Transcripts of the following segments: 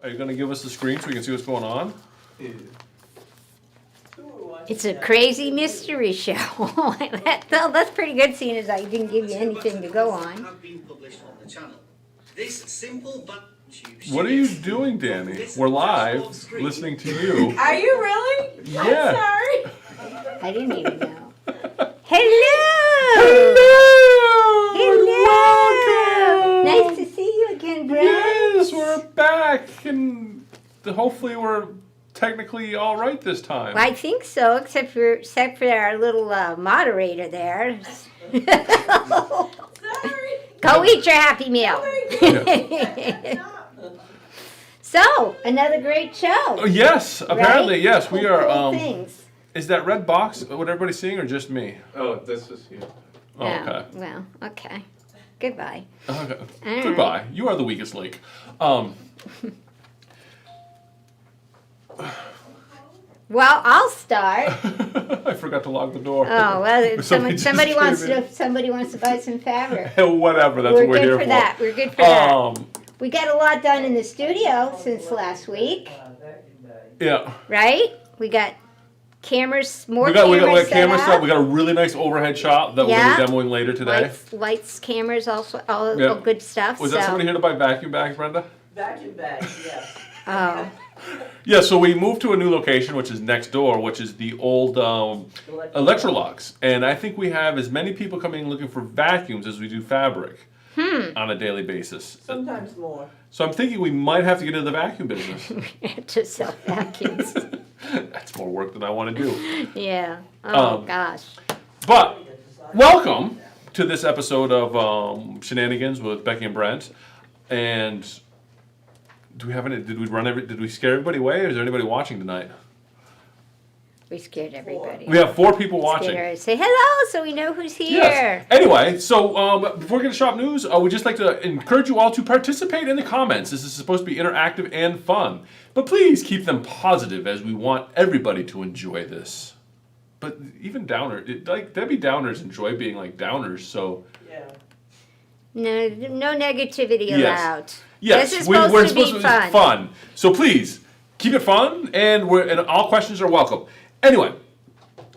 Are you going to give us the screen so we can see what's going on? It's a crazy mystery show. That's pretty good, seeing as I didn't give you anything to go on. What are you doing, Danny? We're live, listening to you. Are you really? Yeah. I'm sorry. I didn't even know. Hello! Hello! Nice to see you again, Brent. Yes, we're back, and hopefully we're technically all right this time. Well, I think so, except for our little moderator there. Sorry. Go eat your Happy Meal. So, another great show. Oh, yes, apparently, right? yes. We are. Cool things. Is that red box what everybody's seeing, or just me? Oh, this is you. Oh, okay. Well, okay. Goodbye. Okay. All Goodbye. right. You are the weakest link. Well, I'll start. I forgot to lock the door. Oh well, Somebody somebody just wants came in. to buy some fabric. Whatever. That's We're what we're good here for that. We're good for that. We got a lot done in the studio since last week, Yeah. right? We got cameras, more We got cameras camera set stuff. up. We got a really nice overhead shot that Yeah. we're going to be demoing later today. Lights, cameras, also all Yeah. good stuff. Was that somebody here to buy vacuum bags, Brenda? Vacuum bag, yes. Oh, Yeah, so we moved to a new location, which is next door, which is the old Electrolux. And I think we have as many people coming looking for vacuums as we do fabric on a daily basis. Sometimes more. So I'm thinking we might have to get into the vacuum business. to sell vacuums. That's more work than I want to do. Yeah. Oh Um, gosh. But welcome to this episode of Shenanigans with Becky and Brent. And do we have any? Did we scare everybody away? Or is there anybody watching tonight? We scared everybody. We have 4 people watching. Scared. Say hello so we know who's here. Yes. Anyway, so before we get to shop news, we'd just like to encourage you all to participate in the comments. This is supposed to be interactive and fun. But please keep them positive, as we want everybody to enjoy this. But even Debbie Downers enjoy being like downers, so... Yeah. No negativity Yes. allowed. Yes, This is we're supposed to supposed be to be fun. So please, keep it fun, and all questions are welcome. Anyway,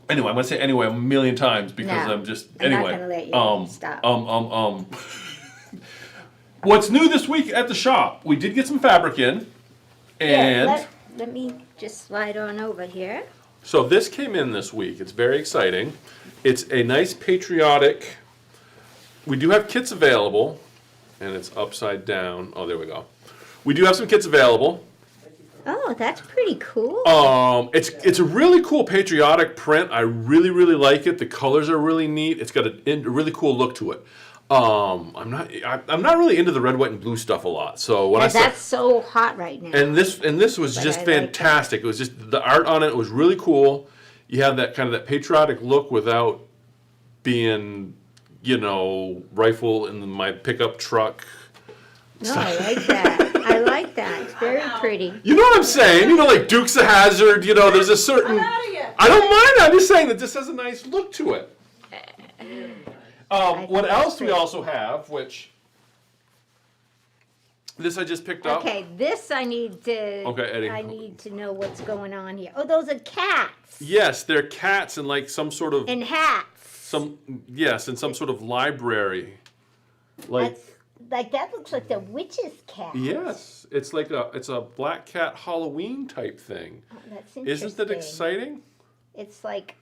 I'm going to say anyway a million times because No, I'm just... I'm not anyway. gonna let you. Stop. What's new this week at the shop? We did get some fabric in, and let me just slide on over here. so this came in this week. It's very exciting. It's a nice patriotic. We do have kits available, and it's upside down. Oh, there we go. We do have some kits available. Oh, that's pretty cool. It's a really cool patriotic print. I really like it. The colors are really neat. It's got a really cool look to it. I'm not really into the red, white, and blue stuff a lot. So when That's so hot right now. and this was But just I like fantastic. It was just the art on it was really cool. You have that kind of that patriotic look without being, rifle in my pickup truck. No, I like that. I like that. It's very pretty. You know what I'm saying? Like Dukes of Hazzard. There's a certain. I'm out of here. I don't mind. I'm just saying that this has a nice look to it. What else do we also have? Which this I just picked up. Okay, this I need to. Okay, Eddie. I need to know what's going on here. Oh, those are cats. Yes, they're cats in like some sort of And hats. in some sort of library. Like that looks like the witch's cat. yes, it's a black cat Halloween type thing. Oh, that's interesting. Isn't that exciting? It's like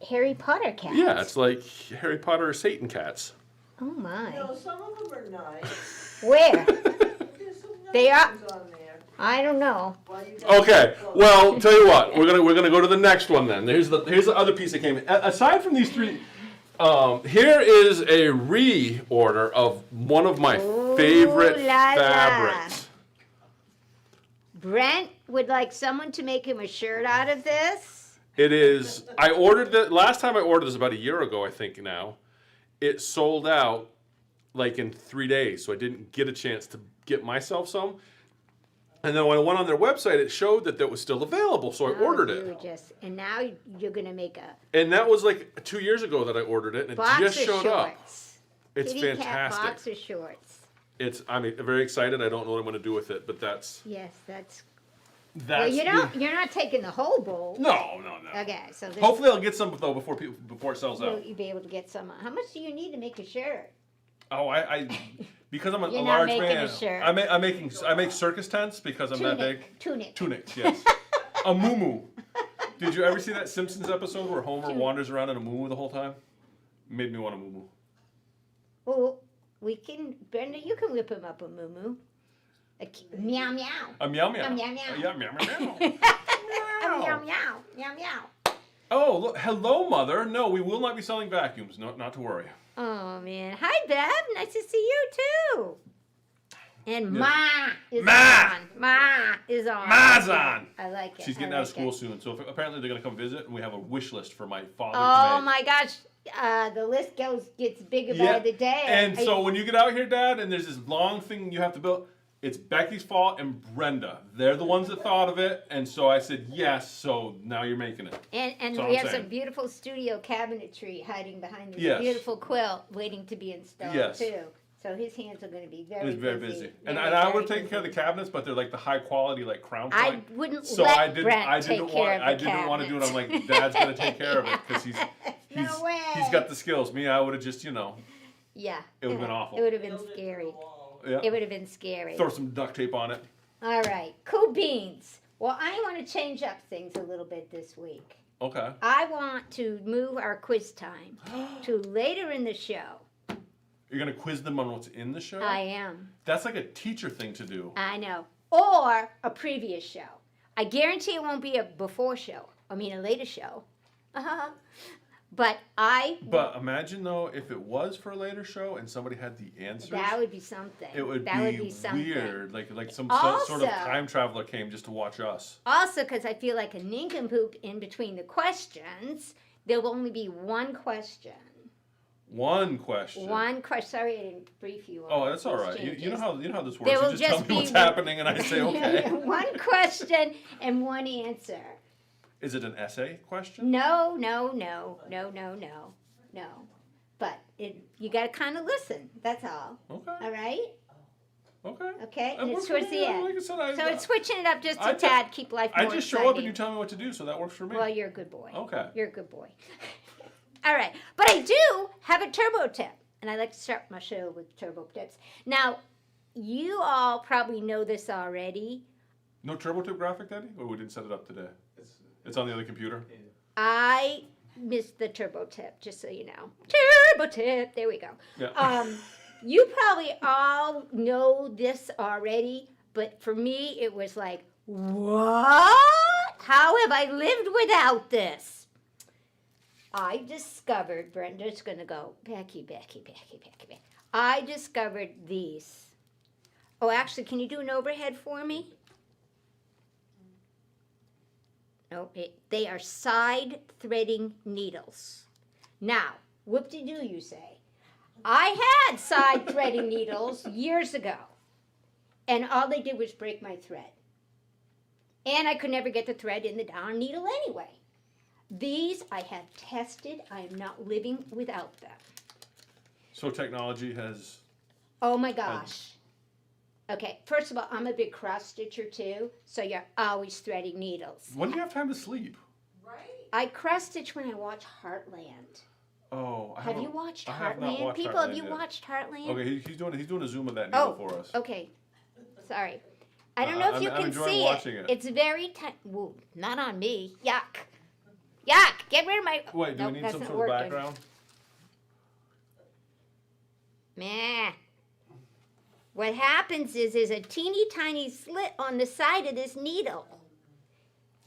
Harry Potter cats. Yeah, it's like Harry Potter or Satan cats. Oh my. Some of them are nice. Where? There's some nice They are- ones on there. I don't know. Well, you got Okay, to go. well, tell you what, we're gonna go to the next one then. Here's the other piece that came in. Aside from these 3, here is a reorder of one of my favorite Ooh la la. fabrics. Brent would like someone to make him a shirt out of this. It is. I ordered it last time. I ordered this about a year ago, I think. Now, it sold out like in 3 days, so I didn't get a chance to get myself some. And then when I went on their website, it showed that was still available, so I ordered it. And now you're gonna make a And that was like 2 years ago that I ordered it, and it box just of showed up. shorts. It's Kitty cat fantastic. box of shorts. I'm very excited. I don't know what I'm going to do with it, but that's Yes, that's. that's. Well, you're not taking the whole bowl. No. Okay, so this, Hopefully, I'll get some though before it sells will out. you be able to get some? How much do you need to make a shirt? Oh, I because I'm a You're not large making man. a shirt. I make circus tents because I'm that big. Tunics, yes. A muumuu. Did you ever see that Simpsons episode where Homer wanders around in a muumuu the whole time? Made me want a muumuu. Well, Brenda, you can whip him up a moo. Meow meow. A meow meow. A meow meow. Yeah, meow meow meow. A meow meow. Meow meow. Oh, look, hello, Mother. No, we will not be selling vacuums. No, not to worry. Oh man, hi Bev. Nice to see you too. And Yeah. Ma is Ma! on. Ma is on. Ma's on. I like it. She's getting out of school soon, so apparently they're going to come visit, and we have a wish list for my father Oh to make. my gosh, the list gets bigger by the day. And so when you get out here, Dad, and there's this long thing you have to build, it's Becky's fault and Brenda. They're the ones that thought of it, and so I said yes. So now you're making it. And That's all we I'm have saying. some beautiful studio cabinetry hiding behind this Yes. beautiful quilt, waiting to be installed Yes. too. So his hands are going to be very It's very busy. And Very, I very would have taken care of the busy. cabinets, but they're like the high quality, like crown I point. wouldn't So let I didn't. Brent I take didn't care want. of the I didn't want to do it. I'm like, Dad's gonna take care of it because he's No way. he's got the skills. Me, I would have just Yeah. It would've been awful. It would have been Build it to the scary. wall. yeah. It would have been scary. Throw some duct tape on it. All right, cool beans. Well, I want to change up things a little bit this week. Okay. I want to move our quiz time to later in the show. You're gonna quiz them on what's in the show. I am. That's like a teacher thing to do. I know. Or a previous show. I guarantee it won't be a before show. I mean, a later show. But But imagine though, if it was for a later show and somebody had the answers. that would be something. It would that be would be something. weird, like some Also- sort of time traveler came just to watch us. Also, because I feel like a nincompoop in between the questions, there will only be one question. One question. One question. Sorry, I didn't brief you. on Oh, that's all these right. You changes. know how this works. There You will just tell just me be what's one- happening, and I say okay. One question and one answer. Is it an essay question? No. But you got to kind of listen. That's all. Okay. All right. Okay. Okay. That And it's works for towards me. the end. Like I said, So it's switching it up just I a ju- tad. Keep life I more just exciting. show up and you tell me what to do, so that works for me. Well, you're a good boy. Okay. You're a good boy. All right. But I do have a turbo tip. And I like to start my show with turbo tips. Now, you all probably know this already. No turbo tip graphic, Daddy? Or we didn't set it up today? It's on the other computer? I missed the turbo tip, just so you know. Turbo tip. There we go. Yeah. You probably all know this already, but for me, it was like, what? How have I lived without this? I discovered, Brenda's going to go, Becky. I discovered these. Oh, actually, can you do an overhead for me? Nope, they are side threading needles. Now, whoop-de-doo, you say. I had side threading needles years ago, and all they did was break my thread. And I could never get the thread in the darn needle anyway. These I have tested. I am not living without them. So technology has. Oh my gosh. Okay, first of all, I'm a big cross stitcher too, so you're always threading needles. When do you have time to sleep? Right? I cross stitch when I watch Heartland. Oh, Have you watched I have not Heartland? watched People, Heartland have you yet. watched Heartland? Okay, he's doing a zoom of that needle for us. Okay. Sorry. I don't know if you I'm can enjoying see watching it. it. It's very tiny. Woo, not on me. Yuck. Yuck. Get rid of my. Wait, do Nope, we need that's some not sort of working. background? Meh. What happens is there's a teeny tiny slit on the side of this needle.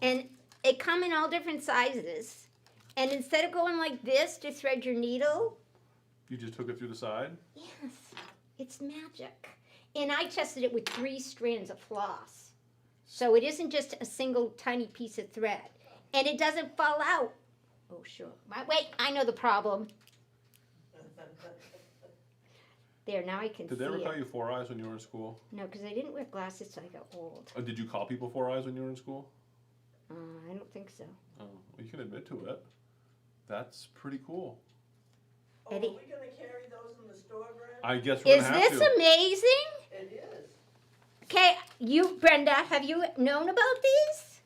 And it come in all different sizes. And instead of going like this to thread your needle, You just took it through the side? yes, it's magic. And I tested it with 3 strands of floss. So it isn't just a single tiny piece of thread. And it doesn't fall out. Oh, sure. Wait, I know the problem. There, now I can Did see they ever it. call you Four Eyes when you were in school? No, because I didn't wear glasses till I got old. Or did you call people Four Eyes when you were in school? I don't think so. Oh, well, you can admit to it. That's pretty cool. Oh, are Eddie. we gonna carry those in the store, Brent? I guess we're Is gonna have this to. amazing? It is. Okay, Brenda, have you known about these?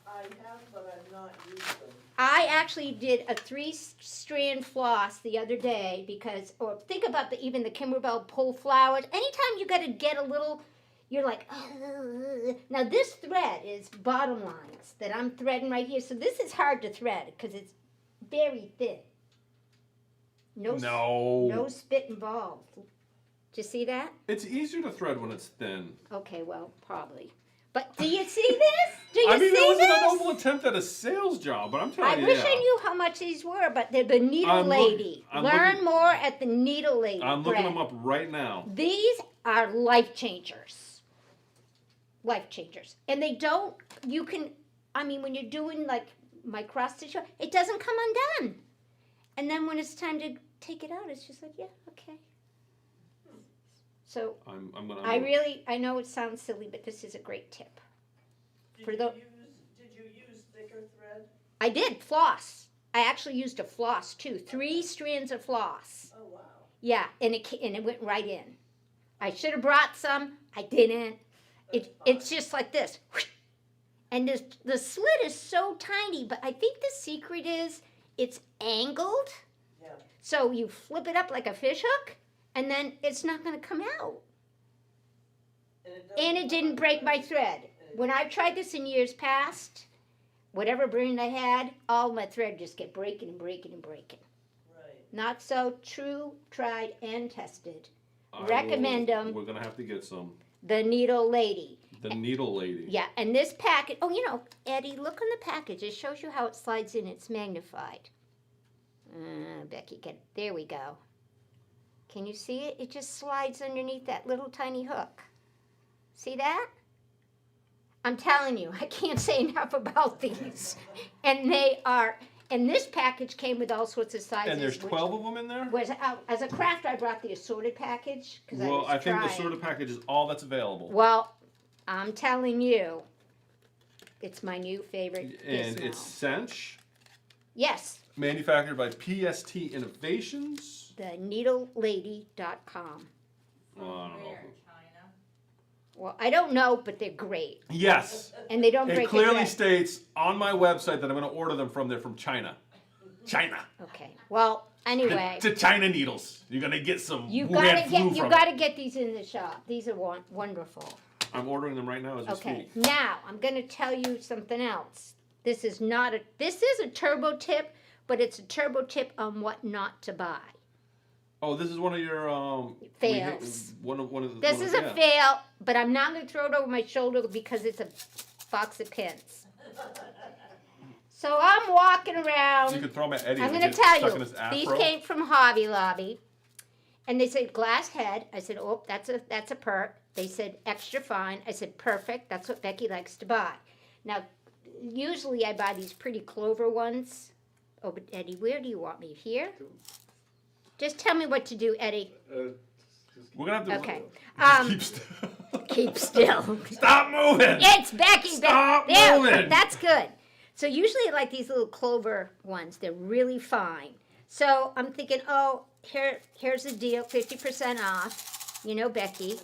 I have, but I've not used them. I actually did a 3-strand floss the other day because, or think about even the Kimberbell pull flowers. Anytime you got to get a little, you're like, ugh. Now this thread is bottom lines that I'm threading right here. So this is hard to thread because it's very thin. No spit involved. Did you see that? It's easier to thread when it's thin. Okay, well, probably. But do you see this? Do you I mean, see it was this? an noble attempt at a sales job, but I'm I telling you. wish I knew how much these were, but they're the Needle I'm Lady. I'm Learn looking- more at the Needle Lady. I'm looking Brent. them up right now. These are life changers. Life changers. And they don't, you can, I mean, when you're doing like my cross stitch, it doesn't come undone. And then when it's time to take it out, it's just like, yeah, okay. So I'm gonna. I know it sounds silly, but this is a great tip. For the- Did you use thicker thread? I did floss. I actually used a floss too. 3 strands of floss. Oh, wow. Yeah, and it went right in. I should have brought some. I didn't. It's just like this. And the slit is so tiny, but I think the secret is it's angled. Yeah. So you flip it up like a fish hook, and then it's not going to come out. And it didn't break my thread. When I've tried this in years past, whatever brand I had, all my thread just kept breaking and breaking and breaking. Right. Not so true, tried, and tested. Recommend them. We're gonna have to get some. The Needle Lady. The Needle Lady. Yeah, and this packet, oh, you know, Eddie, look on the package. It shows you how it slides in. It's magnified. Becky, there we go. Can you see it? It just slides underneath that little tiny hook. See that? I'm telling you, I can't say enough about these. And they are, and this package came with all sorts of sizes. And there's 12 of them in there? Was, as a craft, I brought the assorted package. Well, I think the assorted package is all that's available. Well, I'm telling you, it's my new favorite And gizmo. it's Cinch, Yes, manufactured by PST Innovations. the needlelady.com. I don't know. Well, I don't know, but they're great. Yes. And they don't It break clearly your states on my website that I'm going to order them from there from China. China. Okay. Well, anyway, To China needles. You're going to get some you Wuhan flu you from gotta get these in the shop. These are wonderful. it. I'm ordering them right now as we Okay. speak. Now I'm gonna tell you something else. This is a turbo tip, but it's a turbo tip on what not to buy. Oh, this is one of your Fails. One of the. This is a fail, but I'm not going to throw it over my shoulder because it's a box of pins. So I'm walking around. You could throw them at Eddie. I'm and going get to tell stuck in you, his afro. these came from Hobby Lobby, and they said glass head. I said, oh, that's a perk. They said extra fine. I said perfect. That's what Becky likes to buy. Now, usually I buy these pretty clover ones. Oh, but Eddie, where do you want me? Here? Just tell me what to do, Eddie. We're gonna have to. Okay. Keep still. Keep still. Stop moving. It's Becky. Stop There, moving. that's good. So usually I like these little clover ones. They're really fine. So I'm thinking, oh, here's the deal, 50% off. You know, Becky.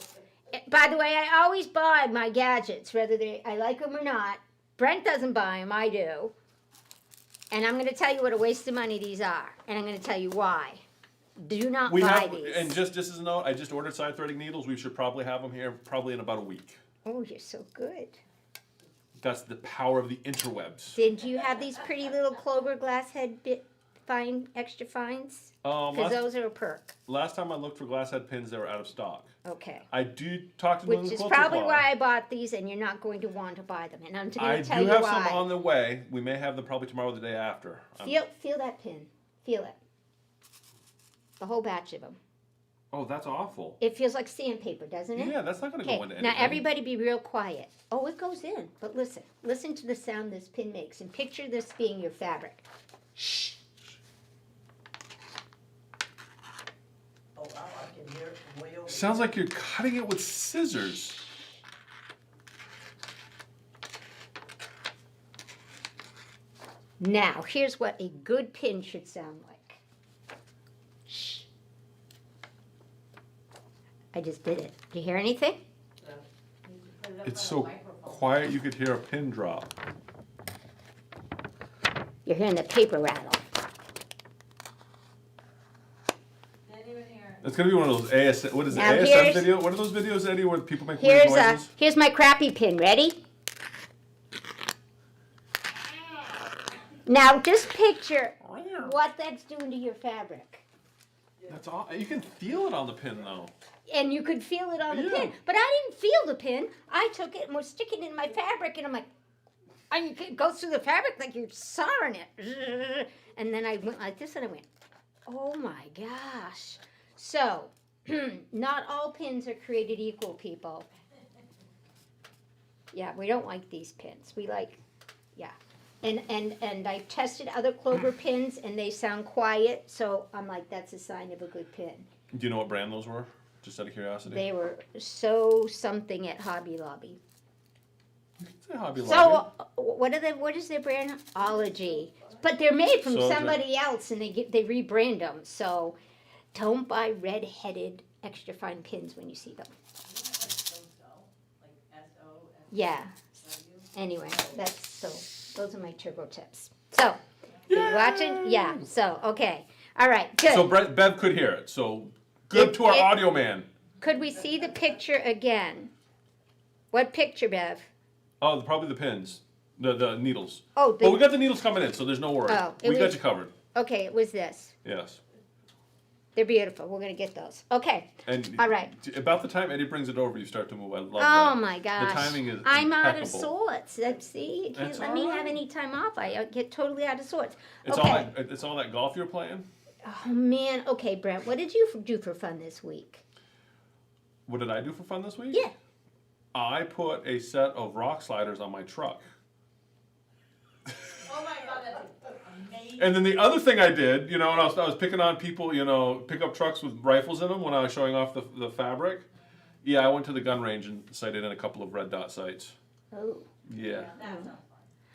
By the way, I always buy my gadgets, whether I like them or not. Brent doesn't buy them, I do. And I'm going to tell you what a waste of money these are. And I'm going to tell you why. Do not We buy have, these. and just as a note, I just ordered side threading needles. We should probably have them here probably in about a week. Oh, you're so good. That's the power of the interwebs. Did you have these pretty little clover glass head extra fines? Because those are a perk. Last time I looked for glass head pins, they were out of stock. Okay. I do talk to Which New is Quilt probably Supply. why I bought these, and you're not going to want to buy them. And I'm I going to tell do you have why. some on the way. We may have them probably tomorrow or the day after. Feel that pin. Feel it. The whole batch of them. Oh, that's awful. It feels like sandpaper, doesn't it? Yeah, that's not going to Okay, go into anything. now everybody be real quiet. Oh, it goes in. But listen. Listen to the sound this pin makes, and picture this being your fabric. Shh. Oh, wow, I can hear it from way over Sounds like you're cutting it with scissors. Now, here's what a good pin should sound like. Shh. I just did it. Do you hear anything? It's so quiet you could hear a pin drop. You're hearing the paper rattle. It's gonna be one of those ASM. What is it? Now ASM here's- video? What are those videos, Eddie, where people make weird noises? Here's my crappy pin. Ready? Now just picture what that's doing to your fabric. That's all. You can feel it on the pin though. And you could feel it on the Yeah. pin. But I didn't feel the pin. I took it and was sticking it in my fabric, and I'm like, and it goes through the fabric like you're sawing it. And then I went like this, and I went, oh my gosh. So, not all pins are created equal, people. Yeah, we don't like these pins. We like, yeah. And I tested other Clover pins, and they sound quiet, so I'm like, that's a sign of a good pin. Do you know what brand those were? Just out of curiosity. They were so something at Hobby Lobby. Say Hobby Lobby. So what is their brand? Ology. But they're made from So somebody else, and they rebrand them. So don't buy red-headed extra fine pins when you see them. Yeah. Anyway, those are my turbo tips. So, you watching? Yeah. So, okay. All right. Good. So Bev could hear it. So good to our audio man. Could we see the picture again? What picture, Bev? Oh, probably the pins, the needles. Oh, But we got the needles coming in, so there's no worry. Oh, it We got was- you covered. Okay, it was this. Yes. They're beautiful. We're gonna get those. Okay. And All right. about the time Eddie brings it over, you start to move. I love Oh that. my gosh. The timing is I'm out of impeccable. sorts. See, you can't That's let me all have right. any time off. I get totally out of sorts. It's Okay. all that golf you're playing. Oh man. Okay, Brent. What did you do for fun this week? What did I do for fun this week? Yeah. I put a set of rock sliders on my truck. Oh my God, that's amazing. And then the other thing I did, and I was picking on people, pickup trucks with rifles in them when I was showing off the fabric. Yeah, I went to the gun range and sighted in a couple of red dot sights. Oh. Yeah, That's not fun.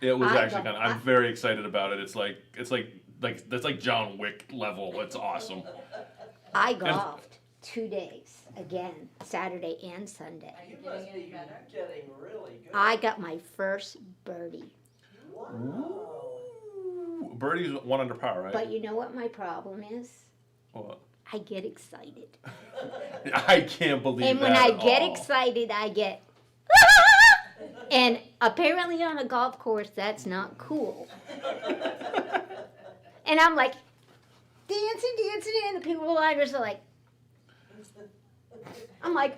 it was I actually don't- I'm very excited about it. It's like John Wick level. It's awesome. I golfed 2 days again, Saturday and Sunday. Are you You must getting be any better? getting really good. I got my first birdie. Ooh, birdie's one under par, right? But you know what my problem is? What? I get excited. I can't believe And that. when I at get all. excited, I get. And apparently on a golf course, that's not cool. And I'm like, dancing, and the people behind us are like, I'm like,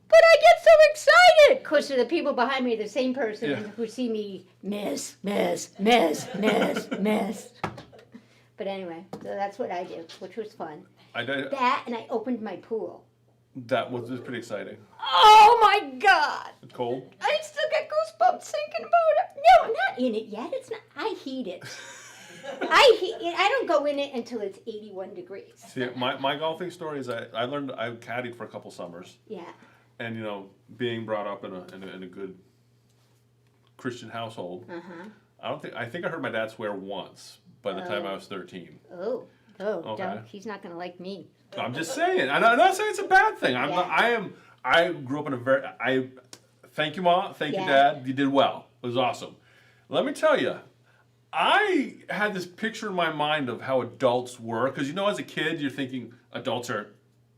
but I get so excited. Because the people behind me are the same person Yeah. who see me miss. But anyway, so that's what I did, which was fun. I did, That, and I opened my pool. that was pretty exciting. Oh my God! It's cold. I still get goosebumps thinking about it. No, I'm not in it yet. It's not. I heat it. I don't go in it until it's 81 degrees. See, my golfing story is I caddied for a couple summers, Yeah. and being brought up in a good Christian household, I think I heard my dad swear once by the time I was 13. Oh, Okay. don't. He's not gonna like me. I'm just saying. I'm not saying it's a bad thing. Yeah. I grew up in thank you, Mom. Thank you, Yeah. Dad. You did well. It was awesome. Let me tell you, I had this picture in my mind of how adults were. Because, as a kid, you're thinking adults are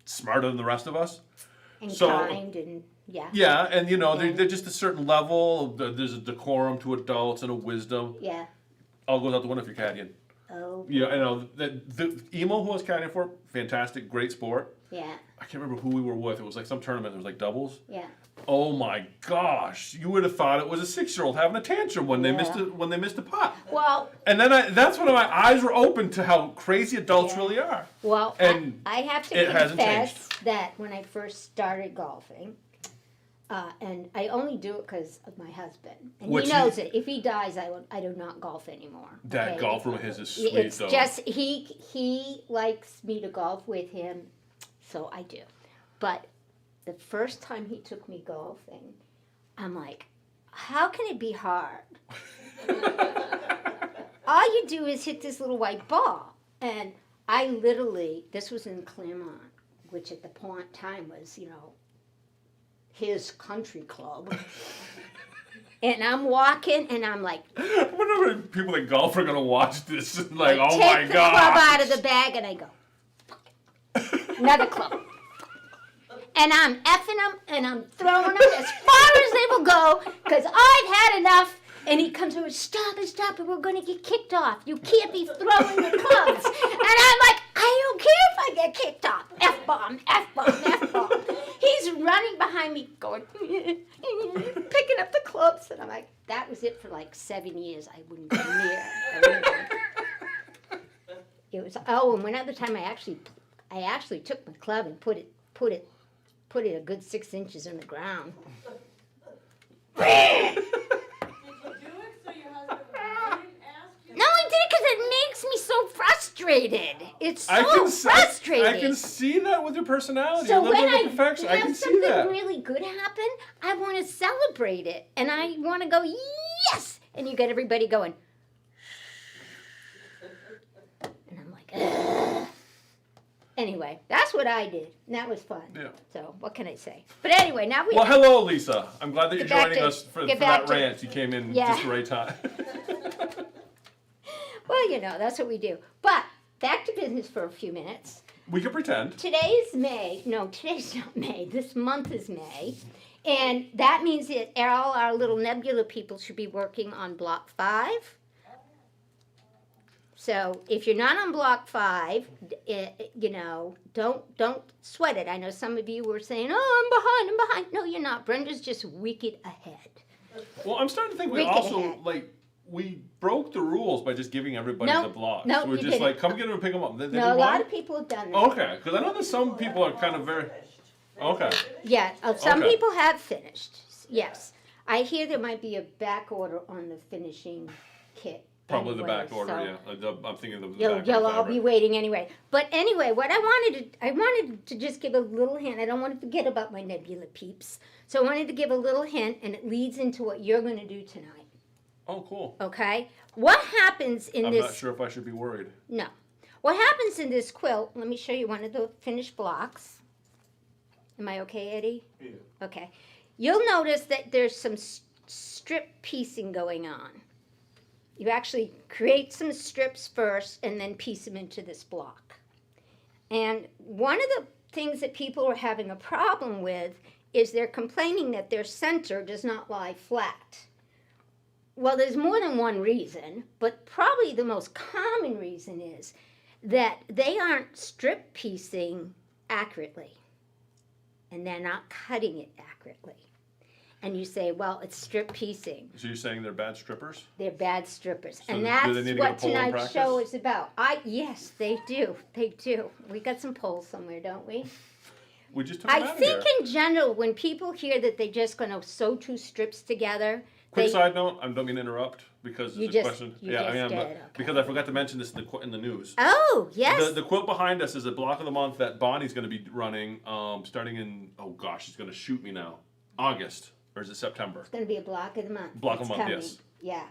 smarter than the rest of us. And So- kind and yeah. Yeah, and, they're just a certain level. There's a decorum to adults and a wisdom. Yeah. All goes out the window if you're caddying. Oh. Yeah, the emo who I was caddying for, fantastic, great sport. Yeah. I can't remember who we were with. It was like some tournament. There was like doubles. Yeah. Oh my gosh! You would have thought it was a 6-year-old having a tantrum when they missed a putt. Well. And then that's when my eyes were open to how crazy adults really are. Well, And I have to it hasn't confess that when I first started golfing, and I only do it because of my husband, and Which he knows it. If he dies, I do not golf anymore. That okay? golf room of his is sweet It's though. just he likes me to golf with him, so I do. But the first time he took me golfing, I'm like, how can it be hard? All you do is hit this little white ball, and I literally, this was in Claremont, which at the time was, his country club. And I'm walking, and I'm like, I wonder if people that golf are gonna watch this and like, I oh my take the god. club out of the bag, and I go, another club. And I'm effing them, and I'm throwing them as far as they will go, because I've had enough. And he comes over, stop it, we're going to get kicked off. You can't be throwing the clubs. And I'm like, I don't care if I get kicked off. F-bomb, F-bomb, F-bomb. He's running behind me going, picking up the clubs. And I'm like, that was it for like 7 years. I wouldn't go near. It was, and one other time I actually took my club and put it a good 6 inches in the ground. No, I did it because it makes me so frustrated. It's so frustrating. I can see that with your personality. So a little when bit of perfection. I have can see something that. really good happen, I want to celebrate it. And I want to go, yes! And you get everybody going. And I'm like, ugh. Anyway, that's what I did. And that was fun. Yeah. So what can I say? But anyway, now we... Well, hello, Lisa. I'm glad that you're Get back joining to- us for get that back to- rant. You came in Yeah. just the right time. Well, that's what we do. But back to business for a few minutes. We can pretend. Today's May. No, today's not May. This month is May. And that means that all our little nebula people should be working on Block 5. So if you're not on Block 5, don't sweat it. I know some of you were saying, oh, I'm behind. No, you're not. Brenda's just wicked ahead. Well, I'm starting to think we Wicked also, ahead. we broke the rules by just giving everybody No, the blocks. no, We're you just didn't. like, come get them and pick them up. They No, do a what? lot of people have done that. Okay, because I know that some people are kind of very... Okay. Yeah, some Okay. people have finished. Yes. I hear there might be a back order on the finishing kit. Probably the anyway, back order, so yeah. I'm thinking of the You'll, back you'll order. all be waiting anyway. But anyway, what I wanted to just give a little hint. I don't want to forget about my nebula peeps. So I wanted to give a little hint, and it leads into what you're going to do tonight. Oh, cool. Okay? What happens in I'm this... not sure if I should be worried. No. What happens in this quilt, let me show you one of the finished blocks. Am I okay, Eddie? Yeah. Okay. You'll notice that there's some strip piecing going on. You actually create some strips first and then piece them into this block. And one of the things that people are having a problem with is they're complaining that their center does not lie flat. Well, there's more than one reason, but probably the most common reason is that they aren't strip piecing accurately, and they're not cutting it accurately. And you say, well, it's strip piecing. So you're saying they're bad strippers? They're bad strippers. So And do that's they need to what get a pole in tonight's practice? show is about. Yes, they do. They do. We got some poles somewhere, don't we? We just took them I out of think here. in general, when people hear that they're just going to sew two strips together, Quick they, side note, I don't mean to interrupt because You it's a just- question. you Yeah, just I am. did, But okay. because I forgot to mention this in the news. Oh, yes. The quilt behind us is a block of the month that Bonnie's going to be running starting in, oh gosh, she's going to shoot me now. August, or is it September? It's going to be a block of the month. Block of It's the month, coming. yes. Yeah.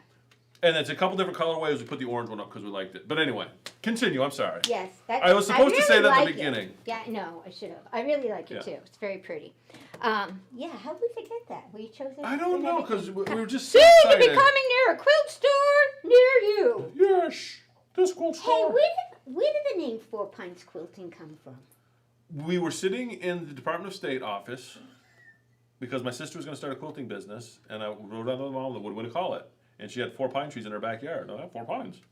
And it's a couple different colorways. We put the orange one up because we liked it. But anyway, continue. I'm sorry. Yes. I was supposed to say that in the like it. beginning. Yeah, no, I should have. I really like it Yeah. too. It's very pretty. Yeah, how did we forget that? We chose it. I don't know because we were just so Soon to be excited. coming near a quilt store near you. Yes, this quilt Hey, store. where did the name Four Pines Quilting come from? We were sitting in the Department of State office because my sister was going to start a quilting business, and I wrote down to my mom, what do we call it? And she had 4 pine trees in her backyard. I have 4 pines.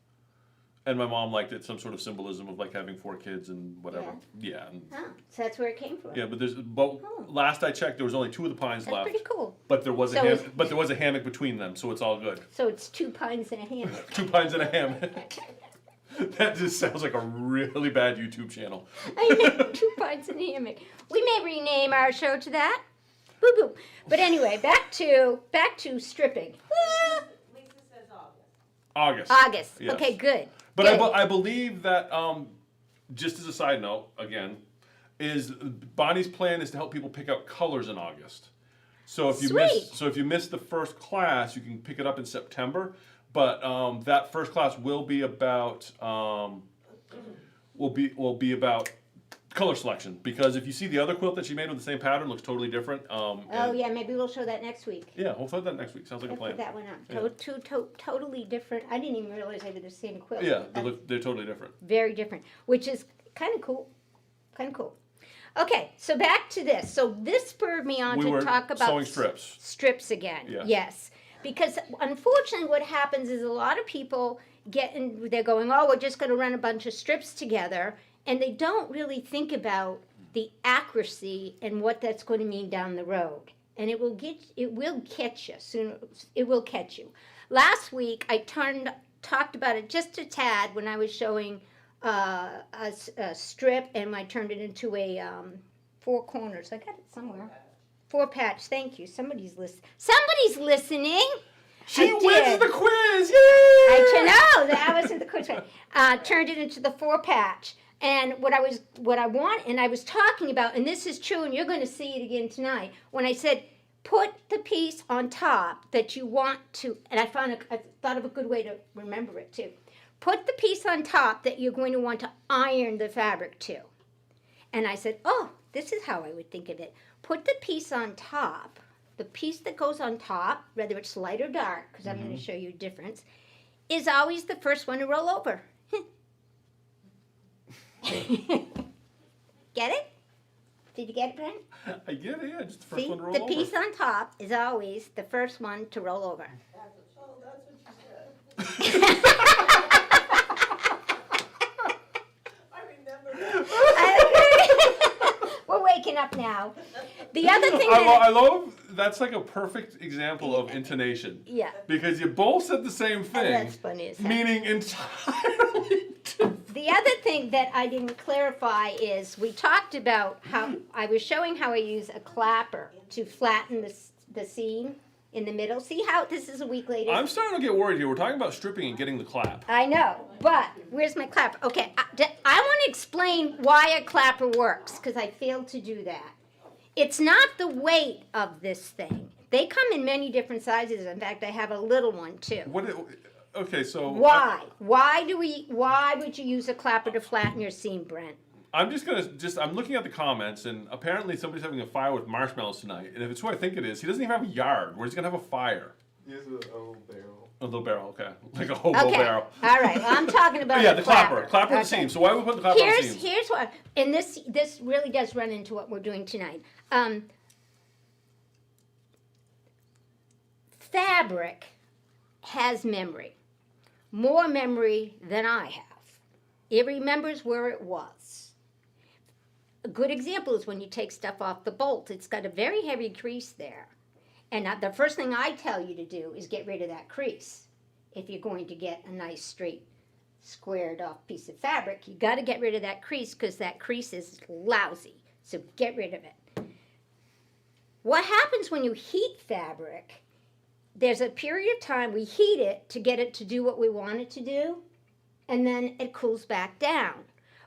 And my mom liked it, some sort of symbolism of like having 4 kids and whatever. Yeah. Oh, so that's where it came from. Yeah, but last I checked, there was only 2 of the pines That's left. pretty cool. But there was So there was a hammock between them, so it's all good. So it's 2 pines and a hammock. 2 pines and a hammock. That just sounds like a really bad YouTube channel. I know, 2 pines and a hammock. We may rename our show to that. Boo boo. But anyway, back to stripping. Ah, Lisa says August. August. August. Yes. Okay, good. But Good. I believe that, just as a side note, again, is Bonnie's plan is to help people pick out colors in August. So if you Sweet. miss the first class, you can pick it up in September. But that first class will be about color selection, because if you see the other quilt that she made with the same pattern, looks totally different. Oh, And- yeah, maybe we'll show that next week. Yeah, we'll put that next week. Sounds like a I'll put plan. that one up. Yeah. Totally different. I didn't even realize they were the same quilt. Yeah, they're totally different. Very different, which is kind of cool. Kind of cool. Okay, so back to this. So this spurred me on We to were talk about sewing strips. Strips again. Yes. Yes. Because unfortunately what happens is a lot of people they're going, oh, we're just going to run a bunch of strips together, and they don't really think about the accuracy and what that's going to mean down the road. And it will catch you sooner. It will catch you. Last week I talked about it just a tad when I was showing a strip, and I turned it into a 4 corners. I got it somewhere. 4 patch. Thank you. Somebody's listening. She I wins did. the quiz! Yay! That wasn't the quiz. Turned it into the 4 patch. And what I want, and I was talking about, and this is true, and you're going to see it again tonight, when I said, put the piece on top that you want to, and I thought of a good way to remember it too. Put the piece on top that you're going to want to iron the fabric to. And I said, oh, this is how I would think of it. Put the piece on top, the piece that goes on top, whether it's light or dark, because I'm going to show you a difference, is always the first one to roll over. Get it? Did you get it, Brent? I get it, yeah, just the first See, one to roll the over. piece on top is always the first one to roll over. That's what you said. I remember that. We're waking up now. The other thing I love, that's like a perfect example of intonation. yeah, Because you both said the same thing, that's funny as heck. meaning entirely different. The other thing that I didn't clarify is we talked about how I was showing how I use a clapper to flatten the seam in the middle. See how this is a week later? I'm starting to get worried here. We're talking about stripping and getting the clap. I know, but where's my clapper? Okay, I want to explain why a clapper works because I failed to do that. It's not the weight of this thing. They come in many different sizes. In fact, I have a little one too. Okay, so Why? Why would you use a clapper to flatten your seam, Brent? I'm I'm looking at the comments, and apparently somebody's having a fire with marshmallows tonight. And if it's who I think it is, he doesn't even have a yard. Where's he gonna have a fire? He has a little barrel. A little barrel, okay, like a hobo Okay, barrel. all right. Well, I'm talking about Yeah, the the clapper on the Okay. seam. So why would we put the clapper on the seams? Here's what, and this really does run into what we're doing tonight. Fabric has memory, more memory than I have. It remembers where it was. A good example is when you take stuff off the bolt. It's got a very heavy crease there. And the first thing I tell you to do is get rid of that crease. If you're going to get a nice straight squared off piece of fabric, you got to get rid of that crease because that crease is lousy. So get rid of it. What happens when you heat fabric, there's a period of time we heat it to get it to do what we want it to do, and then it cools back down.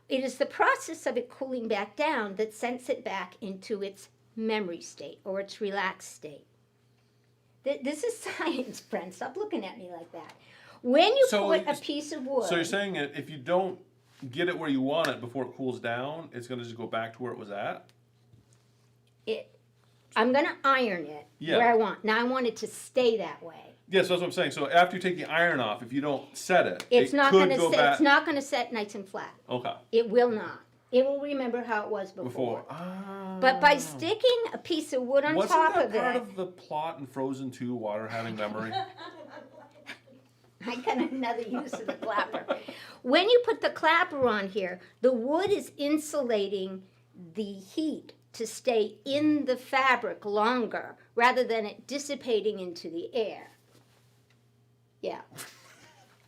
It is the process of it cooling back down that sends it back into its memory state or its relaxed state. This is science, Brent. Stop looking at me like that. When you put a piece of wood... So you're saying that if you don't get it where you want it before it cools down, it's going to just go back to where it was at? I'm going to iron it where I want. Now I want it to stay that way. Yeah, so that's what I'm saying. So after you take the iron off, if you don't set it, It's it not could going go to back. it's not going to set nice and flat. Okay. It will not. It will remember how it was before. But by sticking a piece of wood on Wasn't top that of part it, of the plot in Frozen 2, water having memory? I got another use of the clapper. When you put the clapper on here, the wood is insulating the heat to stay in the fabric longer rather than it dissipating into the air. Yeah.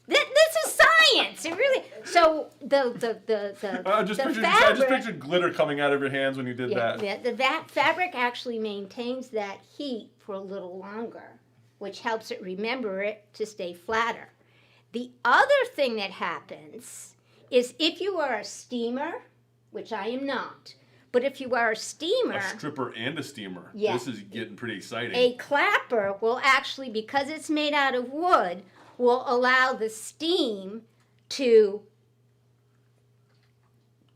This is science. It really. So I just fabric. pictured glitter coming out of your hands when you did that. Yeah, that fabric actually maintains that heat for a little longer, which helps it remember it to stay flatter. The other thing that happens is if you are a steamer, which I am not, but if you are a steamer, A stripper and a steamer. Yeah. This is getting pretty exciting. a clapper will actually, because it's made out of wood, will allow the steam to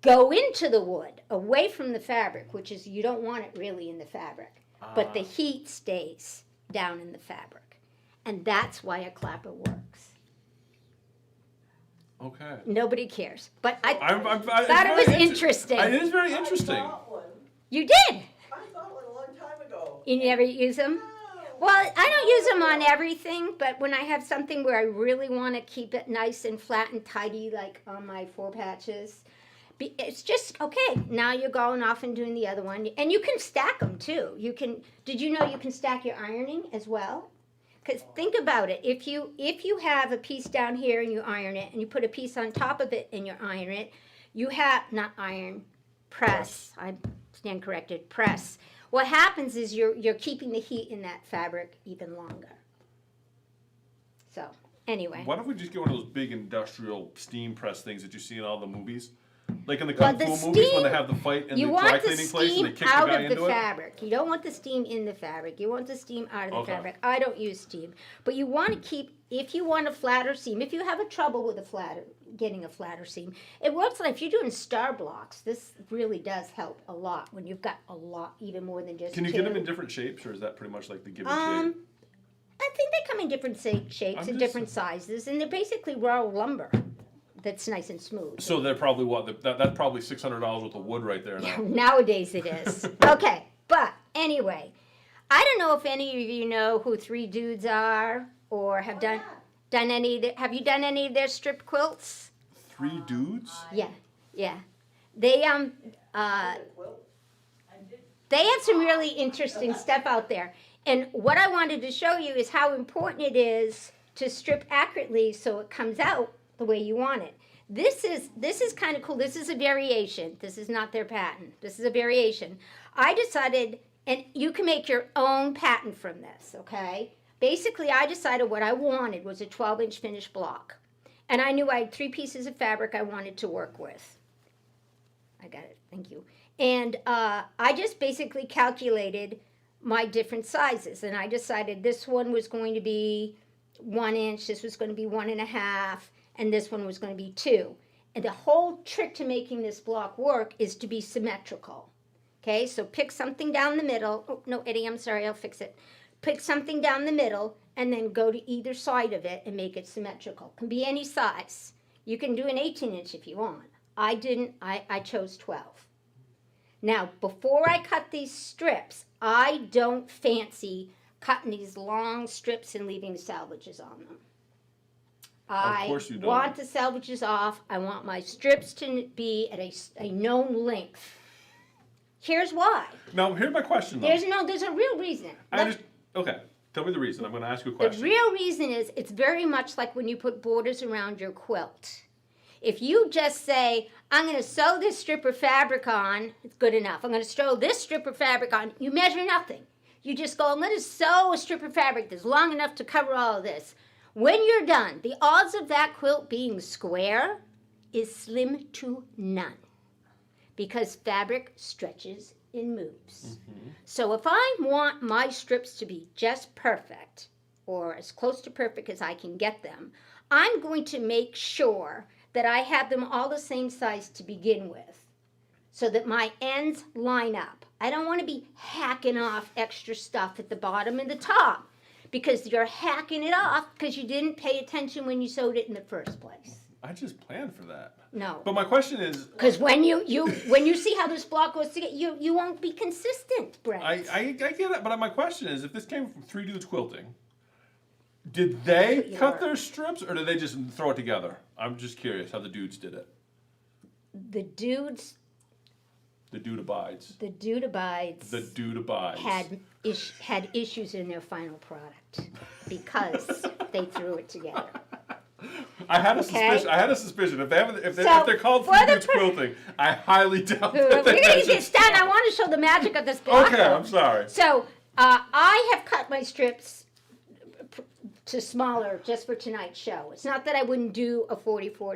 go into the wood. away from the fabric, which is you don't want it really in the fabric, but the heat stays down in the fabric. And that's why a clapper works. Okay. Nobody cares. But I I thought it was interesting. It is very I interesting. bought one. You did? I bought one a long time ago. You never use them? No. Well, I don't use them on everything, but when I have something where I really want to keep it nice and flat and tidy, like on my 4 patches, it's just, okay, now you're going off and doing the other one. And you can stack them too. Did you know you can stack your ironing as well? Because think about it, if you have a piece down here and you iron it, and you put a piece on top of it and you iron it, you have, not iron, press, I stand corrected, press. What happens is you're keeping the heat in that fabric even longer. So, anyway. Why don't we just get one of those big industrial steam press things that you see in all the movies? Like in the Well, Kung the Fu movies when they steam- have the fight in You the want dry the cleaning place and they steam kick the out guy of the into it? fabric. You don't want the steam in the fabric. You want the steam out of the Okay. fabric. I don't use steam. But you want to keep, if you want a flatter seam, if you have a trouble with getting a flatter seam, it works like if you're doing star blocks, this really does help a lot when you've got a lot, even more than just Can you two. get them in different shapes, or is that pretty much like the given Um, shape? I think they come in different shapes I'm and just- different sizes, and they're basically raw lumber that's nice and smooth. So they're probably that's probably $600 worth of wood right there now. Nowadays it is. Okay, but anyway, I don't know if any of you know who 3 Dudes are or have done any. Have you done any of their strip quilts? 3 dudes? Yeah. They Quilt. they have some really interesting stuff out there. And what I wanted to show you is how important it is to strip accurately so it comes out the way you want it. This is kind of cool. This is a variation. This is not their patent. This is a variation. I decided, and you can make your own patent from this, okay? Basically, I decided what I wanted was a 12-inch finished block. And I knew I had 3 pieces of fabric I wanted to work with. I got it. Thank you. And I just basically calculated my different sizes. And I decided this one was going to be 1 inch, this was going to be 1.5, and this one was going to be 2. And the whole trick to making this block work is to be symmetrical. Okay, so pick something down the middle. Oh, no, Eddie, I'm sorry, I'll fix it. Pick something down the middle and then go to either side of it and make it symmetrical. Can be any size. You can do an 18-inch if you want. I didn't, I chose 12. Now, before I cut these strips, I don't fancy cutting these long strips and leaving salvages on them. I course you don't. want the salvages off. I want my strips to be at a known length. Here's why. Now, here's my question though. There's a real reason. Okay, tell me the reason. I'm going to ask you a The question. real reason is it's very much like when you put borders around your quilt. If you just say, I'm going to sew this strip of fabric on, it's good enough. I'm going to sew this strip of fabric on, you measure nothing. You just go, I'm going to sew a strip of fabric that's long enough to cover all of this. When you're done, the odds of that quilt being square is slim to none because fabric stretches and moves. Mm-hmm. So if I want my strips to be just perfect or as close to perfect as I can get them, I'm going to make sure that I have them all the same size to begin with so that my ends line up. I don't want to be hacking off extra stuff at the bottom and the top because you're hacking it off because you didn't pay attention when you sewed it in the first place. I just planned for that. No. But my question is, Because when you see how this block goes together, you won't be consistent, Brent. I get it, but my question is, if this came from 3 Dudes Quilting, did they cut their strips or did they just throw it together? I'm just curious how the dudes did it. The dudes, The dude abides. the dude abides. The dude abides. had issues in their final product because they threw it together. I had a Okay. suspicion. I had a suspicion. If So, they're called for 3 the Dudes per- Quilting, I highly doubt We're that they gonna get measured- this done. I want to show the magic of this block. Okay, I'm sorry. So I have cut my strips to smaller just for tonight's show. It's not that I wouldn't do a 44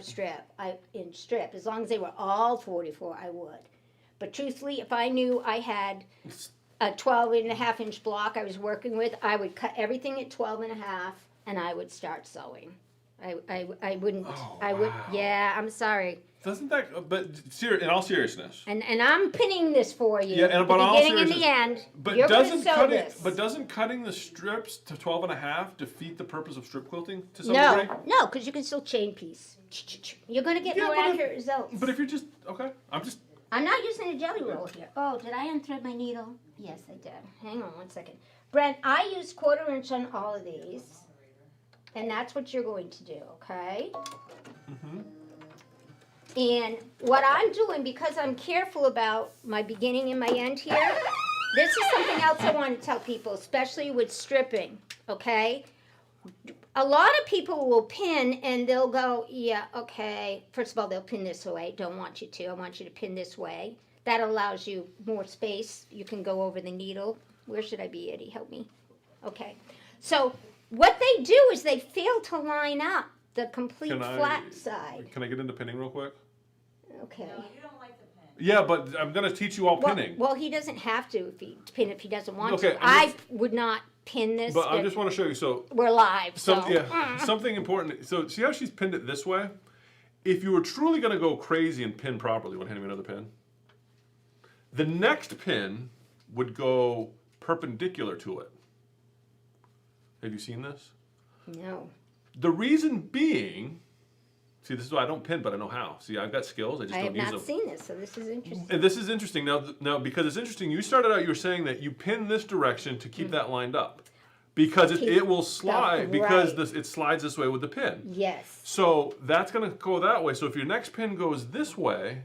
inch strip. As long as they were all 44, I would. But truthfully, if I knew I had a 12.5-inch block I was working with, I would cut everything at 12.5 and I would start sewing. I wouldn't. Oh, I would. wow. Yeah, I'm sorry. Doesn't that? But in all seriousness. And I'm pinning this for you. Yeah, and but the all beginning and seriousness. the end. But You're gonna doesn't sew cutting this. but doesn't cutting the strips to 12 and a half defeat the purpose of strip quilting to some No, degree? no, because you can still chain piece. You're gonna get Yeah, more but if- accurate results. But if you're just okay, I'm not using a jelly roll here. Oh, did I unthread my needle? Yes, I did. Hang on one second. Brent, I use 1/4 inch on all of these. And that's what you're going to do, okay? And what I'm doing, because I'm careful about my beginning and my end here, this is something else I want to tell people, especially with stripping, okay? A lot of people will pin and they'll go, yeah, okay. First of all, they'll pin this way. Don't want you to. I want you to pin this way. That allows you more space. You can go over the needle. Where should I be, Eddie? Help me. Okay. So what they do is they fail to line up the complete flat side. Can I get into pinning real quick? Okay. No, you don't like the pen. Yeah, but I'm gonna teach you all pinning. Well, he doesn't have to pin if he doesn't want Okay, to. I would not pin this. But I if just want to show you. So we're live. So. something important. So see how she's pinned it this way? If you were truly gonna go crazy and pin properly, want to hand me another pin? The next pin would go perpendicular to it. Have you seen this? No. The reason being, see, this is why I don't pin, but I know how. See, I've got skills. I just I don't have use not them. seen this, so this is interesting. And this is interesting now because it's interesting. You started out, you were saying that you pin this direction to keep that lined up, because it will slide Right. because it slides this way with the pin. Yes. So that's going to go that way. So if your next pin goes this way,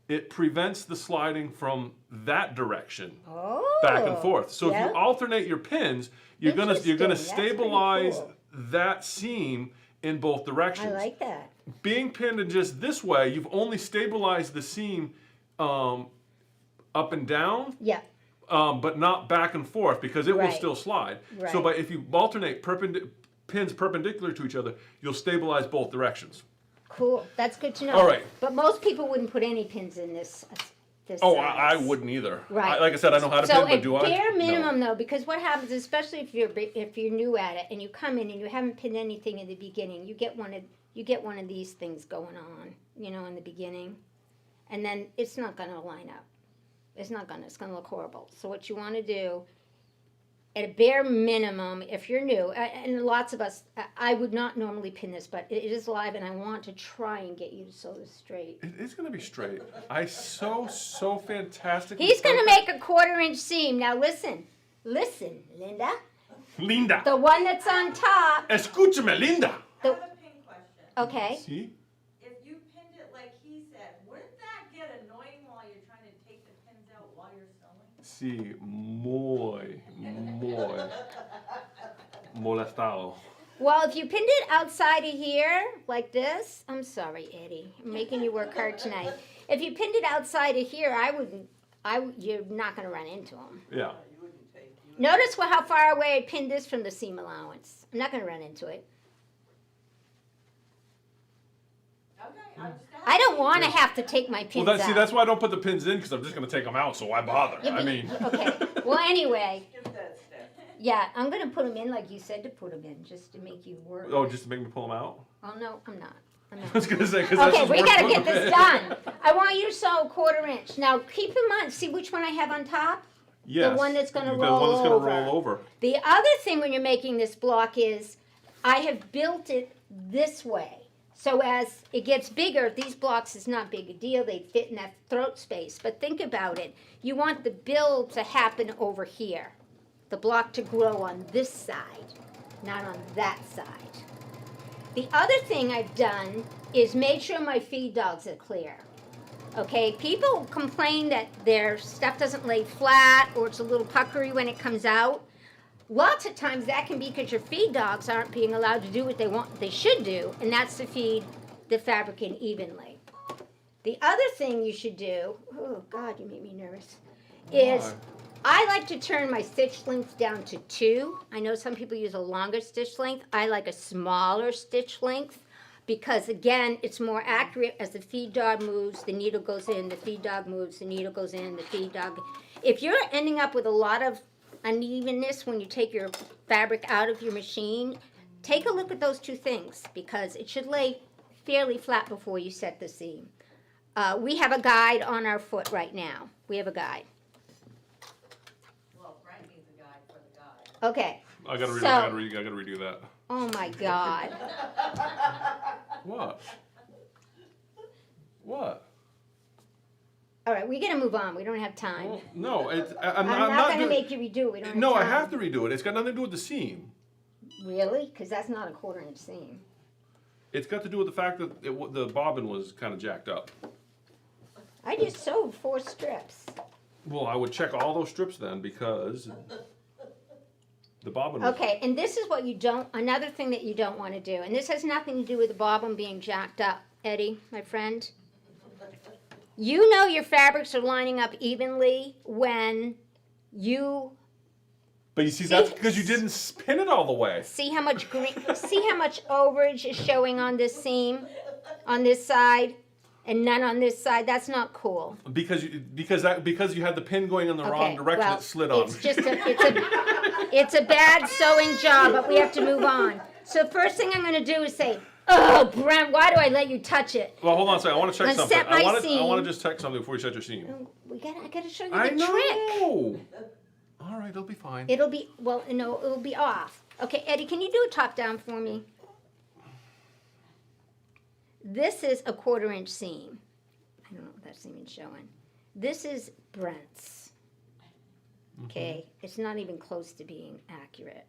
it prevents the sliding from that direction Oh. back and forth. So if yeah. you alternate your pins, you're gonna Interesting. That's pretty stabilize cool. that seam in both directions. I like that. Being pinned in just this way, you've only stabilized the seam up and down, Yeah. but not back and forth, because it will Right. still slide. Right. So, but if you alternate pins perpendicular to each other, you'll stabilize both directions. Cool. That's good to know. All right. But most people wouldn't put any pins in this. Oh, size. I wouldn't either. Right. Like I said, I know how to So pin, but do I? bare No. minimum though, because what happens, especially if you're new at it and you come in and you haven't pinned anything in the beginning, you get one of these things going on, in the beginning, and then it's not going to line up. It's going to look horrible. So what you want to do, at a bare minimum, if you're new, and lots of us, I would not normally pin this, but it is live, and I want to try and get you to sew this straight. It is going to be straight. I sew so fantastic. He's going to make a 1/4 inch seam. Now listen, Linda. Linda. The one that's on top. Escúchame, Linda. I have a pin question. Okay. See? If you pinned it like he said, wouldn't that get annoying while you're trying to take the pins out while you're sewing? Sí, muy molestado. Well, if you pinned it outside of here, like this, I'm sorry, Eddie. I'm making you work hard tonight. If you pinned it outside of here, you're not going to run into them. Yeah. Notice how far away I pinned this from the seam allowance. I'm not going to run into it. Okay, I'm just I don't want to have to take my pins Well, out. that's why I don't put the pins in, because I'm just going to take them out, so why bother? Yeah, I but- mean, Okay. Well, anyway, skip that step. yeah, I'm going to put them in like you said to put them in, just to make you work. oh, just to make me pull them out? Oh, no, I'm not. I was going to say, because that's Okay, just we work gotta putting get them this in. done. I want you to sew 1/4 inch. Now, keep in mind, see which one I have on top? Yes. one that's gonna The one that's roll gonna over. roll over. The other thing when you're making this block is, I have built it this way. So as it gets bigger, these blocks is not big a deal. They fit in that throat space. But think about it. You want the build to happen over here. The block to grow on this side, not on that side. The other thing I've done is made sure my feed dogs are clear. Okay, people complain that their stuff doesn't lay flat or it's a little puckery when it comes out. Lots of times that can be because your feed dogs aren't being allowed to do what they should do, and that's to feed the fabric in evenly. The other thing you should do, oh God, you make me nervous, is Why? I like to turn my stitch length down to 2. I know some people use a longer stitch length. I like a smaller stitch length because, again, it's more accurate. As the feed dog moves, the needle goes in, the feed dog moves, the needle goes in, the feed dog. If you're ending up with a lot of unevenness when you take your fabric out of your machine, take a look at those two things because it should lay fairly flat before you set the seam. We have a guide on our foot right now. We have a guide. Well, Brent needs a guide for the guide. Okay. I gotta So- I gotta redo that. Oh my God. What? What? All right, we gotta move on. We don't have time. Well, no, I'm not gonna doing- make you redo it. We don't have No, I time. have to redo it. It's got nothing to do with the seam. Really? Because that's not a 1/4 inch seam. It's got to do with the fact that the bobbin was kind of jacked up. I just sewed 4 strips. Well, I would check all those strips then because the bobbin was... Okay, and this is what you don't, another thing that you don't want to do, and this has nothing to do with the bobbin being jacked up, Eddie, my friend. You know your fabrics are lining up evenly when you But you see, that's because you didn't spin it all the way. see how much green, see how much overage is showing on this seam, on this side, and none on this side. That's not cool. Because you had the pin going in the wrong Okay, direction, well, it slid on. It's just it's a bad sewing job, but we have to move on. So first thing I'm going to do is say, oh, Brent, why do I let you touch it? Well, hold on a second. I want to check Let's something. set my I want seam. to just check something before you set your seam. I got to show you the I trick. know. All right, it'll be fine. It'll be, well, no, it'll be off. Okay, Eddie, can you do a top down for me? This is a 1/4 inch seam. I don't know if that's even showing. This is Brent's. Okay, it's not even close to being accurate.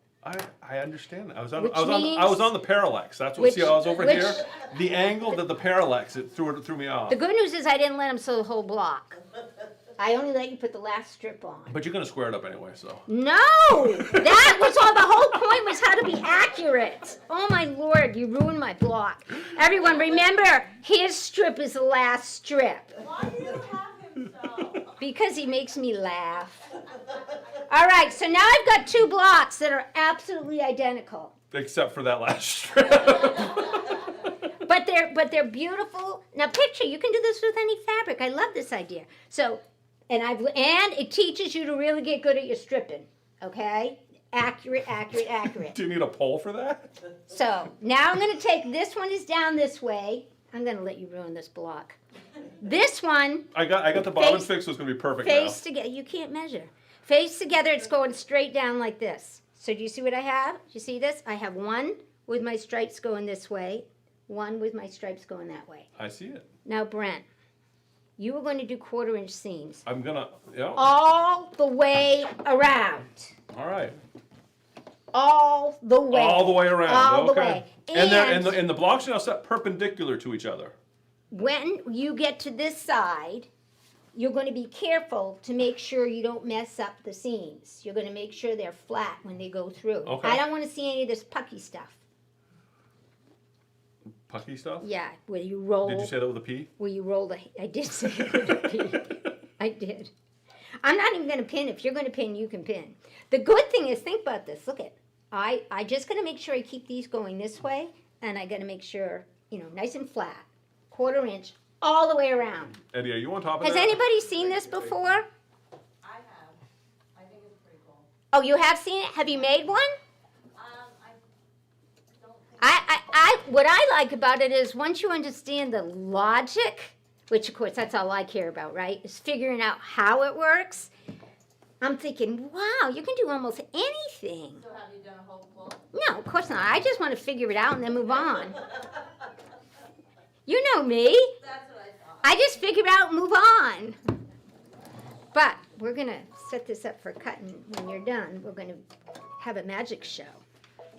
I understand. I was Which on means- the parallax. That's what. Which- See, I was over which- here. The angle that the parallax it threw me off. The good news is I didn't let him sew the whole block. I only let you put the last strip on. But you're gonna square it up anyway, so. No! That was all, the whole point was how to be accurate. Oh my Lord, you ruined my block. Everyone, remember, his strip is the last strip. Why do you have him sew? Because he makes me laugh. All right, so now I've got 2 blocks that are absolutely identical. Except for that last strip. But they're beautiful. Now picture, you can do this with any fabric. I love this idea. So, and it teaches you to really get good at your stripping. Okay? Accurate, accurate, accurate. Do you need a pole for that? So now I'm going to take, this one is down this way. I'm going to let you ruin this block. This one, I got the bobbin Face- fixed, so it's gonna be perfect face together. You can't measure. Face together, it's going straight down like this. So do you see what I have? Do you see this? I have one with my stripes going this way, one with my stripes going that way. now. I see it. Now, Brent, you are going to do 1/4 inch seams I'm gonna. Yeah. all the way around. All right. All the way. All the way around. All the okay. way. And the blocks are now set perpendicular to each other. When you get to this side, you're going to be careful to make sure you don't mess up the seams. You're going to make sure they're flat when they go through. Okay. I don't want to see any of this pucky stuff. Pucky stuff. Yeah, where you roll. Did you say that with a P? Where you roll the. I did say it with a P. I did. I'm not even going to pin. If you're going to pin, you can pin. The good thing is, think about this. Look at. I just got to make sure I keep these going this way, and I got to make sure, nice and flat. 1/4 inch all the way around. Eddie, are you on top of Has that? anybody seen this before? I have. I think it's pretty cool. Oh, you have seen it? Have you made one? I don't think. What I like about it is once you understand the logic, which of course that's all I care about, right? Is figuring out how it works. I'm thinking, wow, you can do almost anything. So have you done a whole pull? No, of course not. I just want to figure it out and then move on. You know me. That's what I thought. I just figure it out and move on. But we're going to set this up for cutting. When you're done, we're going to have a magic show.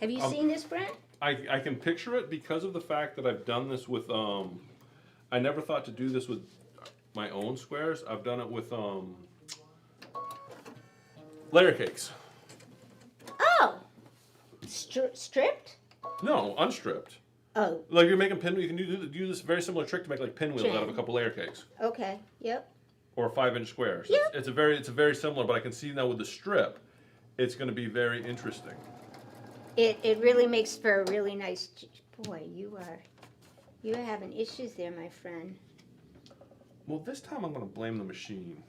Have you seen this, Brent? I can picture it because of the fact that I've done this with I never thought to do this with my own squares. I've done it with layer cakes. Oh, stripped? No, unstripped. Oh, Like you're making you can do this very similar trick to make like pinwheels out of a couple layer cakes okay. Yep. or 5-inch squares. Yeah. It's a very similar, but I can see now with the strip, it's going to be very interesting. It really makes for a really nice. Boy, you are having issues there, my friend. Well, this time I'm going to blame the machine.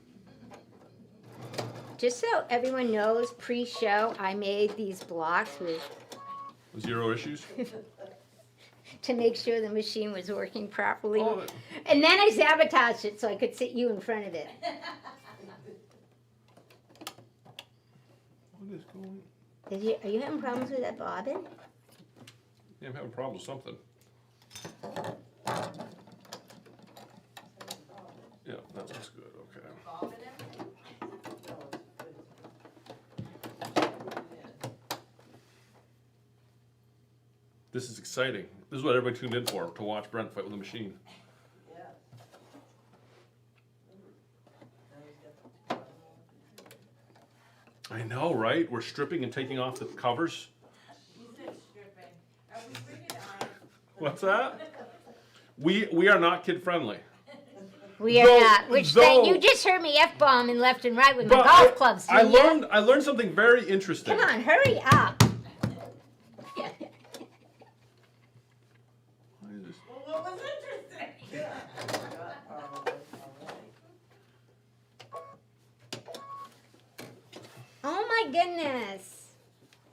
Just so everyone knows, pre-show, I made these blocks with 0 issues. to make sure the machine was working properly. Oh, And then I sabotaged it so I could sit you in front of it. what is going? Are you having problems with that bobbin? Yeah, I'm having problems with something. Yeah, that looks good. Okay. Bob and everything? This is exciting. This is what everybody tuned in for, to watch Brent fight with a machine. I know, right? We're stripping and taking off the covers. You said stripping. Are we bringing on? What's that? We are not kid friendly. We are Though- not. Which though- you just heard me F-bomb and left and right with my But golf clubs. I didn't ya? learned something very interesting. Come on, hurry up. Why is this- Well, what was interesting? Oh my goodness.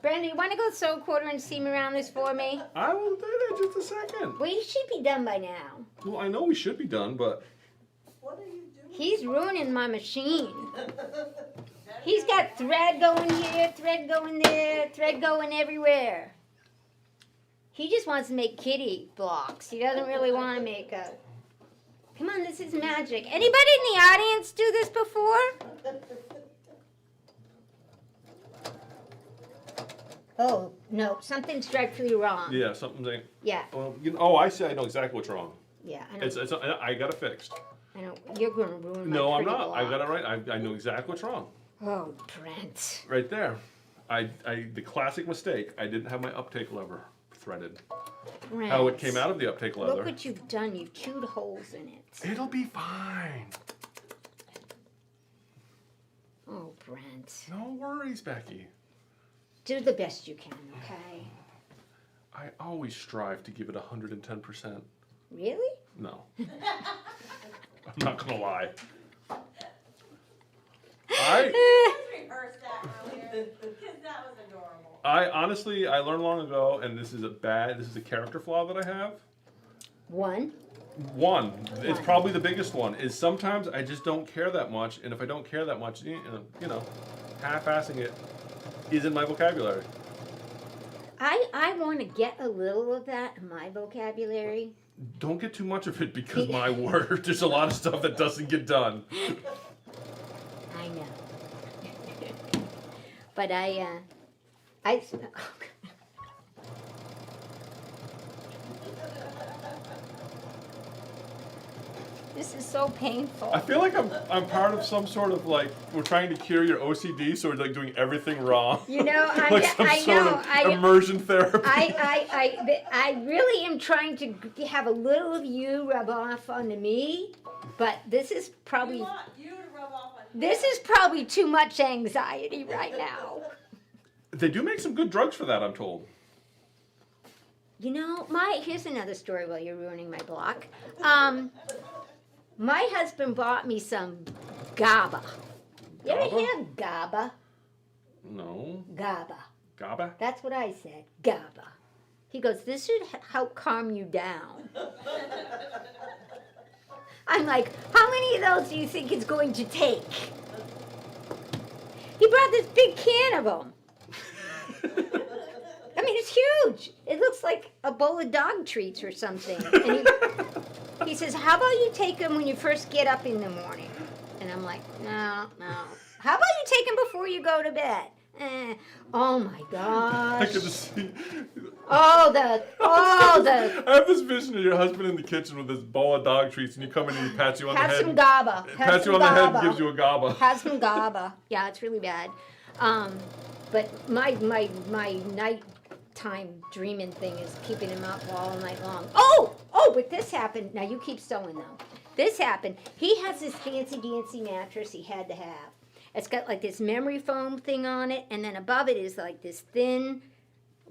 Brenda, you want to go sew a quarter and seam around this for me? I will do that in just a second. We should be done by now. Well, I know we should be done, but What are you doing? He's ruining my machine. He's got thread going here, thread going there, thread going everywhere. He just wants to make kitty blocks. He doesn't really want to make a... Come on, this is magic. Anybody in the audience do this before? Oh, no, something's dreadfully wrong. yeah, something's ain't. Yeah, Well, oh, I see. I know exactly what's wrong. yeah, I know. It's I got it fixed. I know. You're going to ruin my No, I'm pretty not. I block. got it right. I know exactly what's wrong. Oh, Brent. Right there. The classic mistake. I didn't have my uptake lever threaded. Brent. How it came out of the uptake leather. Look what you've done. You've chewed holes in it. It'll be fine. Oh, Brent. No worries, Becky. Do the best you can, okay? I always strive to give it 110%. Really? No. I'm not gonna lie. I Let's rehearse that earlier, because that was adorable. honestly I learned long ago, and this is a character flaw that I have. One. It's probably the biggest one, is sometimes I just don't care that much, and if I don't care that much, you know, half-assing it isn't my vocabulary. I want to get a little of that in my vocabulary. Don't get too much of it, because my word, there's a lot of stuff that doesn't get done. I know. But this is so painful. I feel like I'm part of some sort of, like, we're trying to cure your OCD, so we're like doing everything wrong. You know, Like some sort of immersion therapy. I really am trying to have a little of you rub off onto me, but this is We probably want you to rub off on this is probably too much anxiety right now. They do make some good drugs for that, I'm told. You know, here's another story while you're ruining my block. My husband bought me some GABA. You ever GABA? hear GABA? No. GABA. GABA? That's what I said. GABA. He goes, this should help calm you down. I'm like, how many of those do you think it's going to take? He brought this big can of them. I mean, it's huge. It looks like a bowl of dog treats or something. And he says, how about you take them when you first get up in the morning? And I'm like, no. How about you take them before you go to bed? Oh my I gosh. could just see. I have this vision of your husband in the kitchen with this bowl of dog treats, and you come in and he pats you on Have the head. some GABA. Pats you on the head and gives you a GABA. Have some GABA. Yeah, it's really bad. But my nighttime dreaming thing is keeping him up all night long. Oh, but this happened. Now you keep sewing though. This happened. He has this fancy dancy mattress he had to have. It's got like this memory foam thing on it, and then above it is like this thin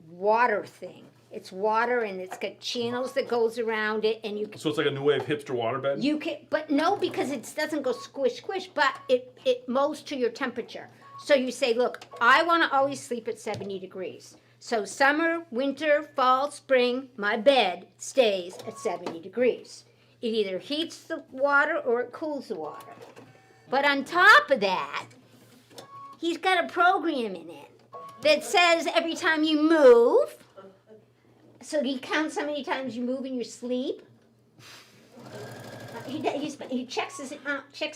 water thing. It's water, and it's got channels that goes around it, and you can. So it's like a new wave hipster waterbed? You can, but no, because it doesn't go squish, squish, but it mows to your temperature. So you say, look, I want to always sleep at 70 degrees. So summer, winter, fall, spring, my bed stays at 70 degrees. It either heats the water or it cools the water. But on top of that, he's got a program in it that says every time you move, so he counts how many times you move in your sleep. He checks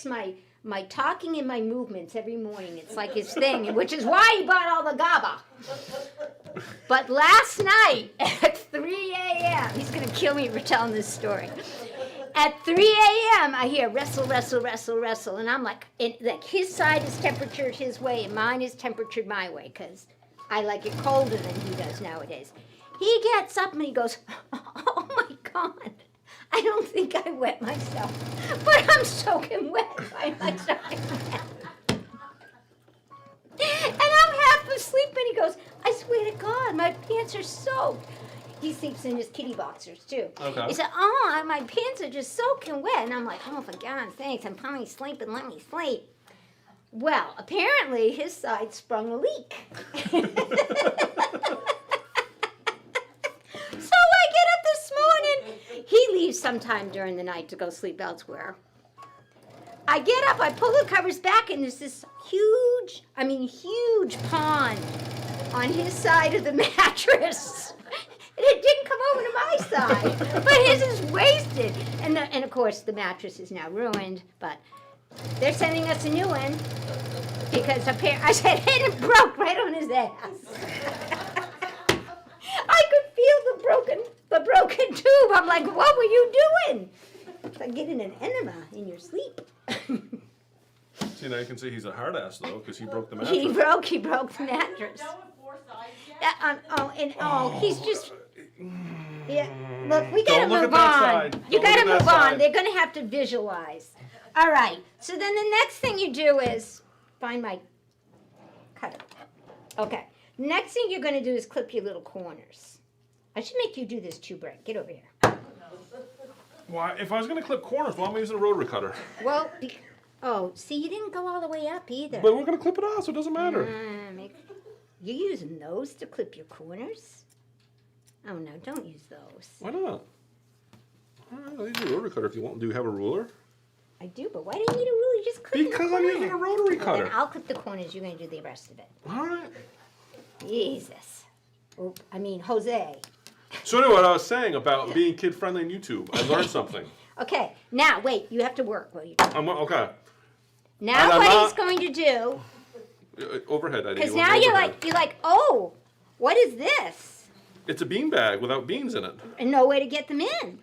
my talking and my movements every morning. It's like his thing, which is why he bought all the GABA. But last night at 3 a.m., he's going to kill me for telling this story. At 3 a.m., I hear wrestle, wrestle, wrestle, wrestle. And I'm like his side is temperatured his way and mine is temperatured my way because I like it colder than he does nowadays. He gets up and he goes, oh my God, I don't think I wet myself, but I'm soaking wet by my soaking wet. And I'm half asleep and he goes, I swear to God, my pants are soaked. He sleeps in his kitty boxers too. Okay. He said, oh, my pants are just soaking wet. And I'm like, oh, for God's sakes, I'm finally sleeping, let me sleep. Well, apparently his side sprung a leak. So I get up this morning. He leaves sometime during the night to go sleep elsewhere. I get up, I pull the covers back, and there's this huge pond on his side of the mattress. And it didn't come over to my side, but his is wasted. And of course, the mattress is now ruined, but they're sending us a new one because I said, and it broke right on his ass. I could feel the broken tube. I'm like, what were you doing? It's like getting an enema in your sleep. See, now you can see he's a hard ass though, because he broke the mattress. He broke the mattress. Done with 4 sides yet? He's just. Yeah, look, we gotta Don't look move at that on. side. You Don't gotta look at move that on. side. They're gonna have to visualize. All right. So then the next thing you do is find my cutter. Okay. Next thing you're gonna do is clip your little corners. I should make you do this too, Brent. Get over here. Why? If I was going to clip corners, why am I using a rotary cutter? Well, see, you didn't go all the way up either. But we're going to clip it off, so it doesn't matter. You're using those to clip your corners? Oh no, don't use those. Why not? All right, I'll use a rotary cutter if you want. Do you have a ruler? I do, but why do you need a ruler? You just clip Because the I'm corner. using a rotary Well, cutter. then I'll clip the corners. You're going to do the rest of it. All right. Jesus. Jose. So anyway, what I was saying about being kid-friendly on YouTube, I learned something. Okay, now wait. You have to work. Okay. Now I'm what not- he's going to do? Overhead, I did. Because now you're like, oh, what is this? It's a bean bag without beans in it. And no way to get them in.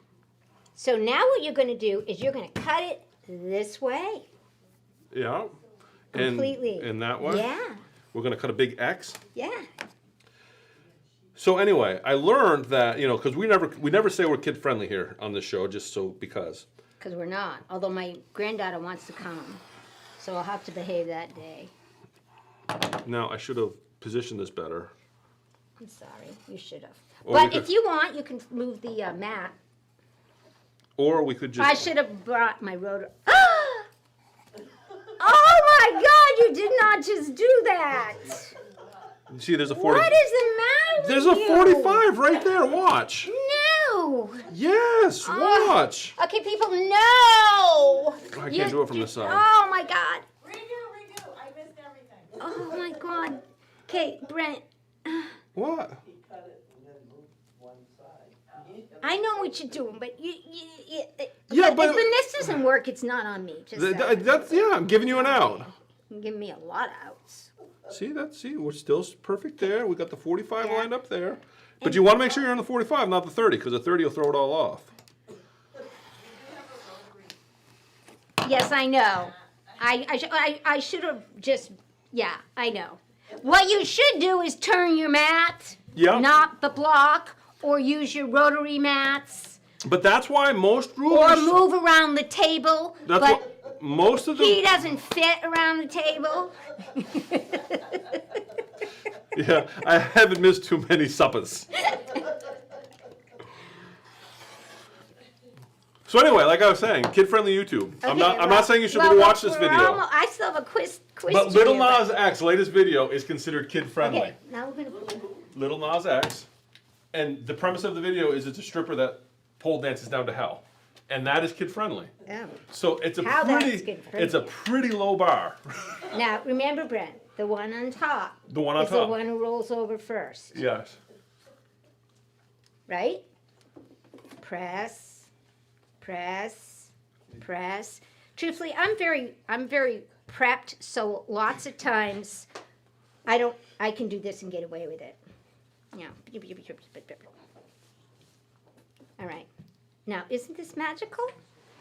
So now what you're going to do is you're going to cut it this way. Yeah. Completely. And that way? Yeah. We're going to cut a big X. Yeah. So anyway, I learned that, because we never say we're kid-friendly here on this show, just so because. Because we're not. Although my granddaughter wants to come. So I'll have to behave that day. Now, I should have positioned this better. I'm sorry. You should have. Or But we if could- you want, you can move the mat. Or we could just... I should have brought my rotor. Oh my God! You did not just do that. See, there's a 40... What is the matter There's with a you? 45 right there. Watch. No. Yes, Oh. watch. Okay, people, no. I can't do it from this side. Oh my God. Redo. I missed everything. Oh my God. Okay, Brent. What? I know what you're doing, but Yeah, but- when this doesn't work, it's not on me. Just That's, yeah, I'm giving you an out. give me a lot of outs. See, we're still perfect there. We got the 45 Yeah. lined up there. But you want to make sure you're on the 45, not the 30, because the 30 will throw it all off. Yes, I know. I should have just, yeah, I know. What you should do is turn your mat, Yeah. not the block, or use your rotary mats, But that's why most or rulers... move around the table. That's but what most of he the... doesn't fit around the table. Yeah, I haven't missed too many suppers. So anyway, like I was saying, kid-friendly YouTube. I'm not saying you should watch this video. I still have a quiz But to Little do, Nas X latest video is considered kid-friendly. Okay, now we're gonna. Lil Nas X, and the premise of the video is it's a stripper that pole dances down to hell, and that is kid friendly. Oh. So it's a How that's pretty, kid-friendly? it's a pretty low bar. Now, remember, Brent, the one on top The one on is the top. one who rolls over first, Yes. right? Press, press, press. Truthfully, I'm very prepped, so lots of times I can do this and get away with it. Yeah. All right. Now, isn't this magical?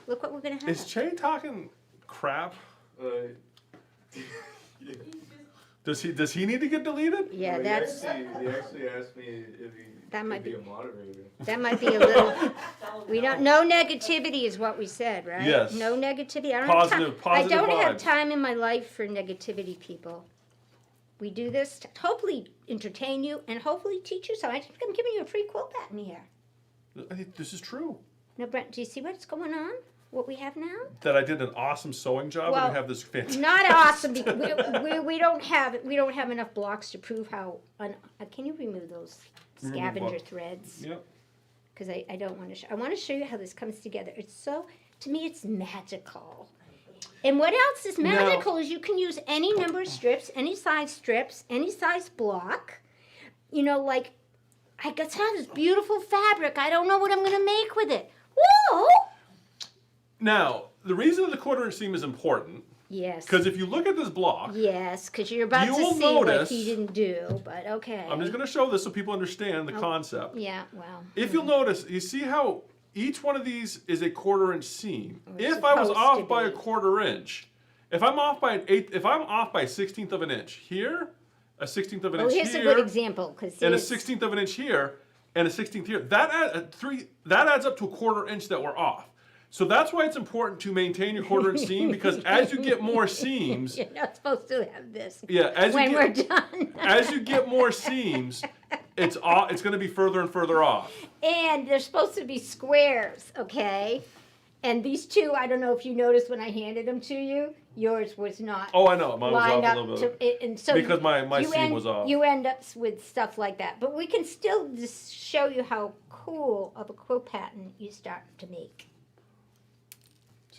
Look what we're gonna have. Is Che talking crap? Does he need to get deleted? Yeah, Well, that's He actually asked me if he That might could be be- a moderator. that might be a little. We don't. No negativity is what we said, right? Yes. No negativity. I don't Positive- have time. positive I don't have vibes. time in my life for negativity, people. We do this to hopefully entertain you and hopefully teach you something. I think I'm giving you a free quilt pattern here. I think this is true. Now, Brent, do you see what's going on? What we have now? That I did an awesome sewing job, Well, and we have this fantastic. Not awesome because we don't have enough blocks to prove how. Can you remove those Remove scavenger what? threads? Yep. Because I don't want to. I want to show you how this comes together. It's so, to me, it's magical. And what else is Now- magical is you can use any number of strips, any size block. You know, like I got this beautiful fabric. I don't know what I'm gonna make with it. Whoa! Now, the reason the 1/4 inch seam is important, Yes. because if you look at this block, Yes, because you're about You to will see what notice- he didn't do, but okay. I'm just going to show this so people understand the concept. Yeah, well. If you'll notice, you see how each one of these is a 1/4 inch seam. Or it's If I was supposed off to by a be. 1/4 inch, if I'm off by an eighth, if I'm off by a 1/16 of an inch here, a 1/16 of an Oh, inch here's here, a good example because and a 1/16 of an inch here, and a 1/16 here, that adds up to a 1/4 inch that we're off. So that's why it's important to maintain your 1/4 inch seam, because as you get more seams, you're not supposed to have this yeah, as when you we're get, done. as you get more seams, it's going to be further and further off. And they're supposed to be squares, okay? And these two, I don't know if you noticed when I handed them to you, yours was not Oh, I know, mine was lined off up a little bit. and so Because my you seam end, was off. You end up with stuff like that, but we can still just show you how cool of a quilt pattern you start to make.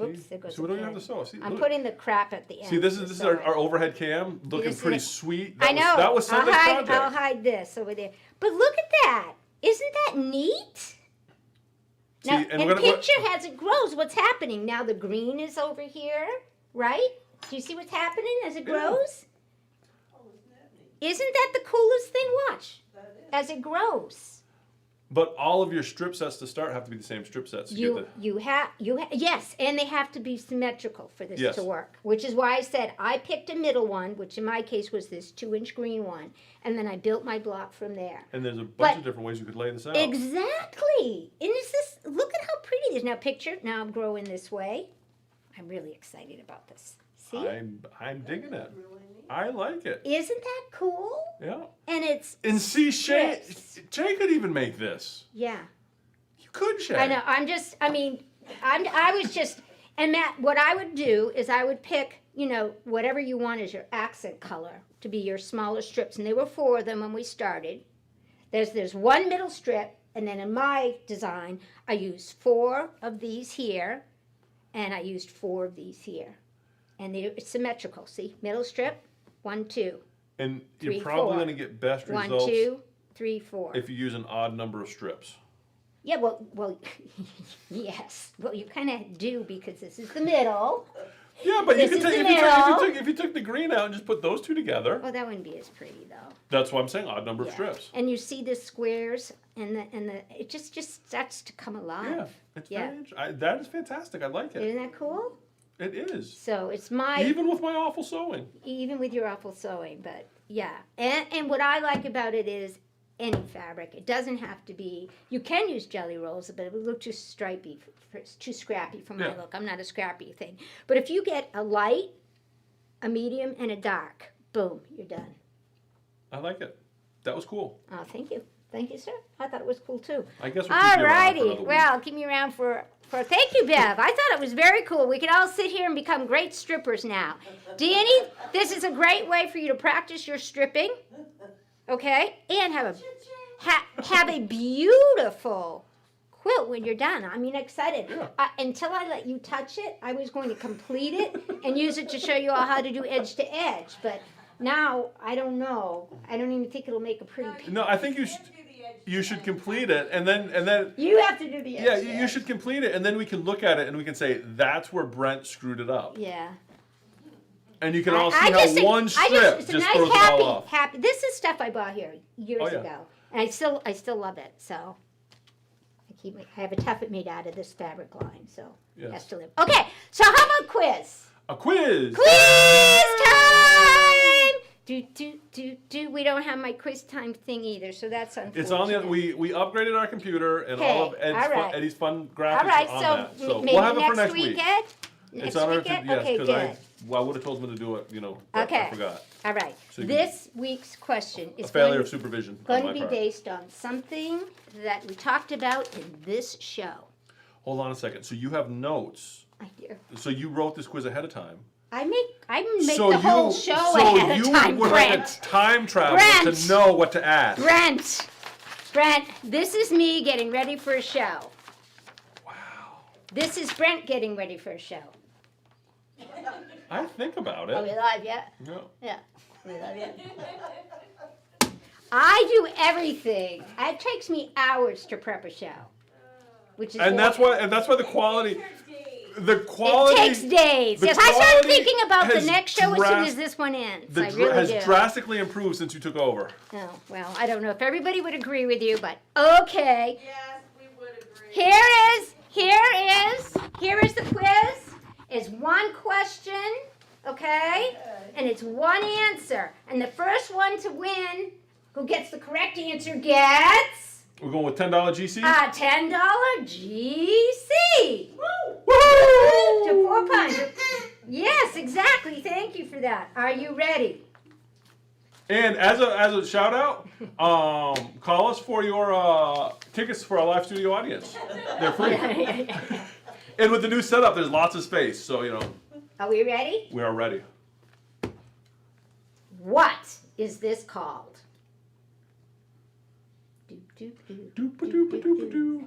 Oops, there goes See, we the don't even have pen. to sew. See, I'm look. putting the crap at the end. See, this to is sew our overhead cam, looking This is pretty it. sweet. I know. That was Sunday's project. I'll hide this over there. But look at that. Isn't that neat? Now, See, and we're gonna- picture as it grows, what's happening. Now the green is over here, right? Do you see what's happening as it Yeah. grows? Oh, isn't that neat? Isn't that the coolest thing? Watch. That is. As it grows. But all of your strip sets to start have to be the same strip sets. To get Yes, and they have to be symmetrical for this Yes. to work. Which is why I said I picked a middle one, which in my case was this 2-inch green one, and then I built my block from there. and there's a bunch But- of different ways you could lay this out. Exactly. And is this? Look at how pretty it is. Now picture. Now I'm growing this way. I'm really excited about this. See? I'm digging it. Really neat. I like it. Isn't that cool? Yeah. And it's And see, Shay could even make this. yeah. You could, Shay. I know. I was just. And Matt, what I would do is I would pick, whatever you want as your accent color to be your smaller strips, and there were 4 of them when we started. There's one middle strip, and then in my design, I used 4 of these here, and I used 4 of these here, and they're symmetrical. See, middle strip, 1, 2, And 3, you're probably 4. going to get best 1, results 2, 3, 4. if you use an odd number of strips. Yeah, well, yes. Well, you kind of do because this is the middle. Yeah, but you This could is take the if you took the green out and just put those two together. Well, that wouldn't be as pretty though. That's what I'm saying. Odd number of Yeah. strips. And you see the squares and the it just starts to come alive. Yeah, it's Yeah. very that is fantastic. I like it. Isn't that cool? It is. So it's my Even with my awful sewing. even with your awful sewing, but yeah. And what I like about it is any fabric. It doesn't have to be. You can use jelly rolls, but it would look too stripy, it's too scrappy for my Yeah. look. I'm not a scrappy thing. But if you get a light, a medium, and a dark, boom, you're done. I like it. That was cool. Oh, thank you. Thank you, sir. I thought it was cool too. I guess we'll keep you around for Alrighty. another week. Well, keep me around for thank you, Bev. I thought it was very cool. We could all sit here and become great strippers now. Danny, this is a great way for you to practice your stripping. okay? And have a beautiful quilt when you're done. I mean, excited. Yeah. Until I let you touch it, I was going to complete it and use it to show you all how to do edge to edge. But now, I don't know. I don't even think it'll make a pretty picture. No, I think you should complete it, and then You have to do the edge. yeah, to you edge. should complete it, and then we can look at it and we can say that's where Brent screwed it up, Yeah. and you can all see I how just think- one strip it's just a nice throws it all off. happy. This is stuff I bought here years Oh, yeah. ago, and I still love it. So I have a tuffet made out of this fabric line, so Yes. has to live. Okay, so how about quiz? A quiz. Quiz time! Do. We don't have my quiz time thing either, so that's unfortunate. It's on the. We upgraded our computer and Okay, all of all Eddie's fun graphics All right, are on so, that. So maybe we'll have it for next next week. Ed? It's Next on our weekend? yes, Okay, because good. I would have told him to do it, but Okay. I forgot. All right. So you This week's question A is failure going, of supervision on going my to be part. based on something that we talked about in this show. Hold on a second. So you have notes. I do. So you wrote this quiz ahead of time. I make so the whole you, show so ahead you of time, would Brent. like a time travel Brent. to know what to ask. Brent, this is me getting ready for a show. Wow. This is Brent getting ready for a show. I think about Are we it. live yet? No. Yeah. We live yet? I do everything. It takes me hours to prep a show. Which is And that's why the quality the quality It takes days. the Yes, I started quality thinking about the has next show as soon dras- as this one ends. the I dra- really has do. drastically improved since you took over. Oh, well, I don't know if everybody would agree with you, but okay. Yes, we would agree. Here is the quiz. It's one question, okay? And it's one answer. And the first one to win, who gets the correct answer, gets We're going with $10 GC. a $10 GC. Woo! To 4 pounds. Yes, exactly. Thank you for that. Are you ready? And as a shout out, call us for your tickets for our live studio audience. They're free. And with the new setup, there's lots of space, so Are we ready? we are ready. What is this called? Doop-a-doop-a-doop-a-doo.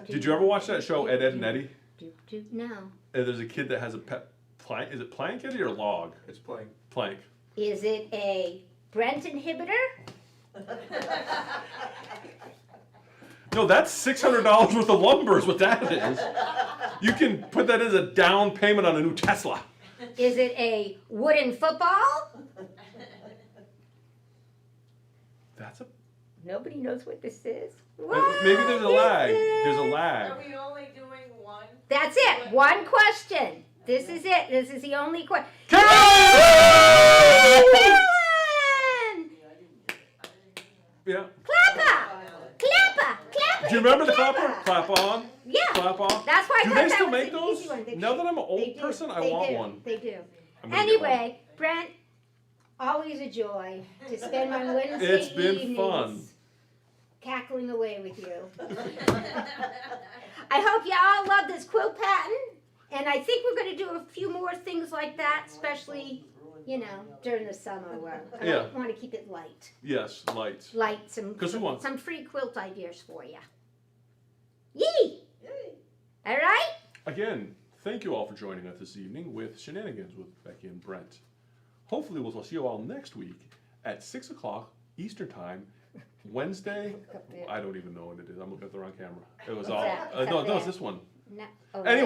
Did you ever watch that show Ed, Ed and Eddie? No. And there's a kid that has a pet plank. Is it plank, Eddie, or log? It's playing. Plank. Is it a Brent inhibitor? No, that's $600 worth of lumber is what that is. You can put that as a down payment on a new Tesla. Is it a wooden football? That's a. Nobody knows what this is. Maybe there's a lag. There's a lag. Are we only doing one? That's it. One question. This is it. This is the only question. Yeah. Clapper! Clapper! Clapper! Do you remember the Clapper! clapper? Clap on. Yeah. Clap off. That's why I Do thought they that still was make an those? easy one. They Now do. that I'm an They old do. person, I They want do. one. They do. I'm gonna get one. Anyway, Brent, always a joy to spend my Wednesday It's been evenings fun. cackling away with you. I hope you all love this quilt pattern, and I think we're going to do a few more things like that, especially, during the summer where I Yeah. want to keep it light. Yes, lights. Light, some 'Cause who wants- some free quilt ideas for you. Yee! All right? Again, thank you all for joining us this evening with Shenanigans with Becky and Brent. Hopefully we'll see you all next week at 6 o'clock Eastern Time, Wednesday. I don't even know what it is. I'm looking at the wrong camera. It was all. that? It's No, up no, it's there. this one. No, oh, Anyway.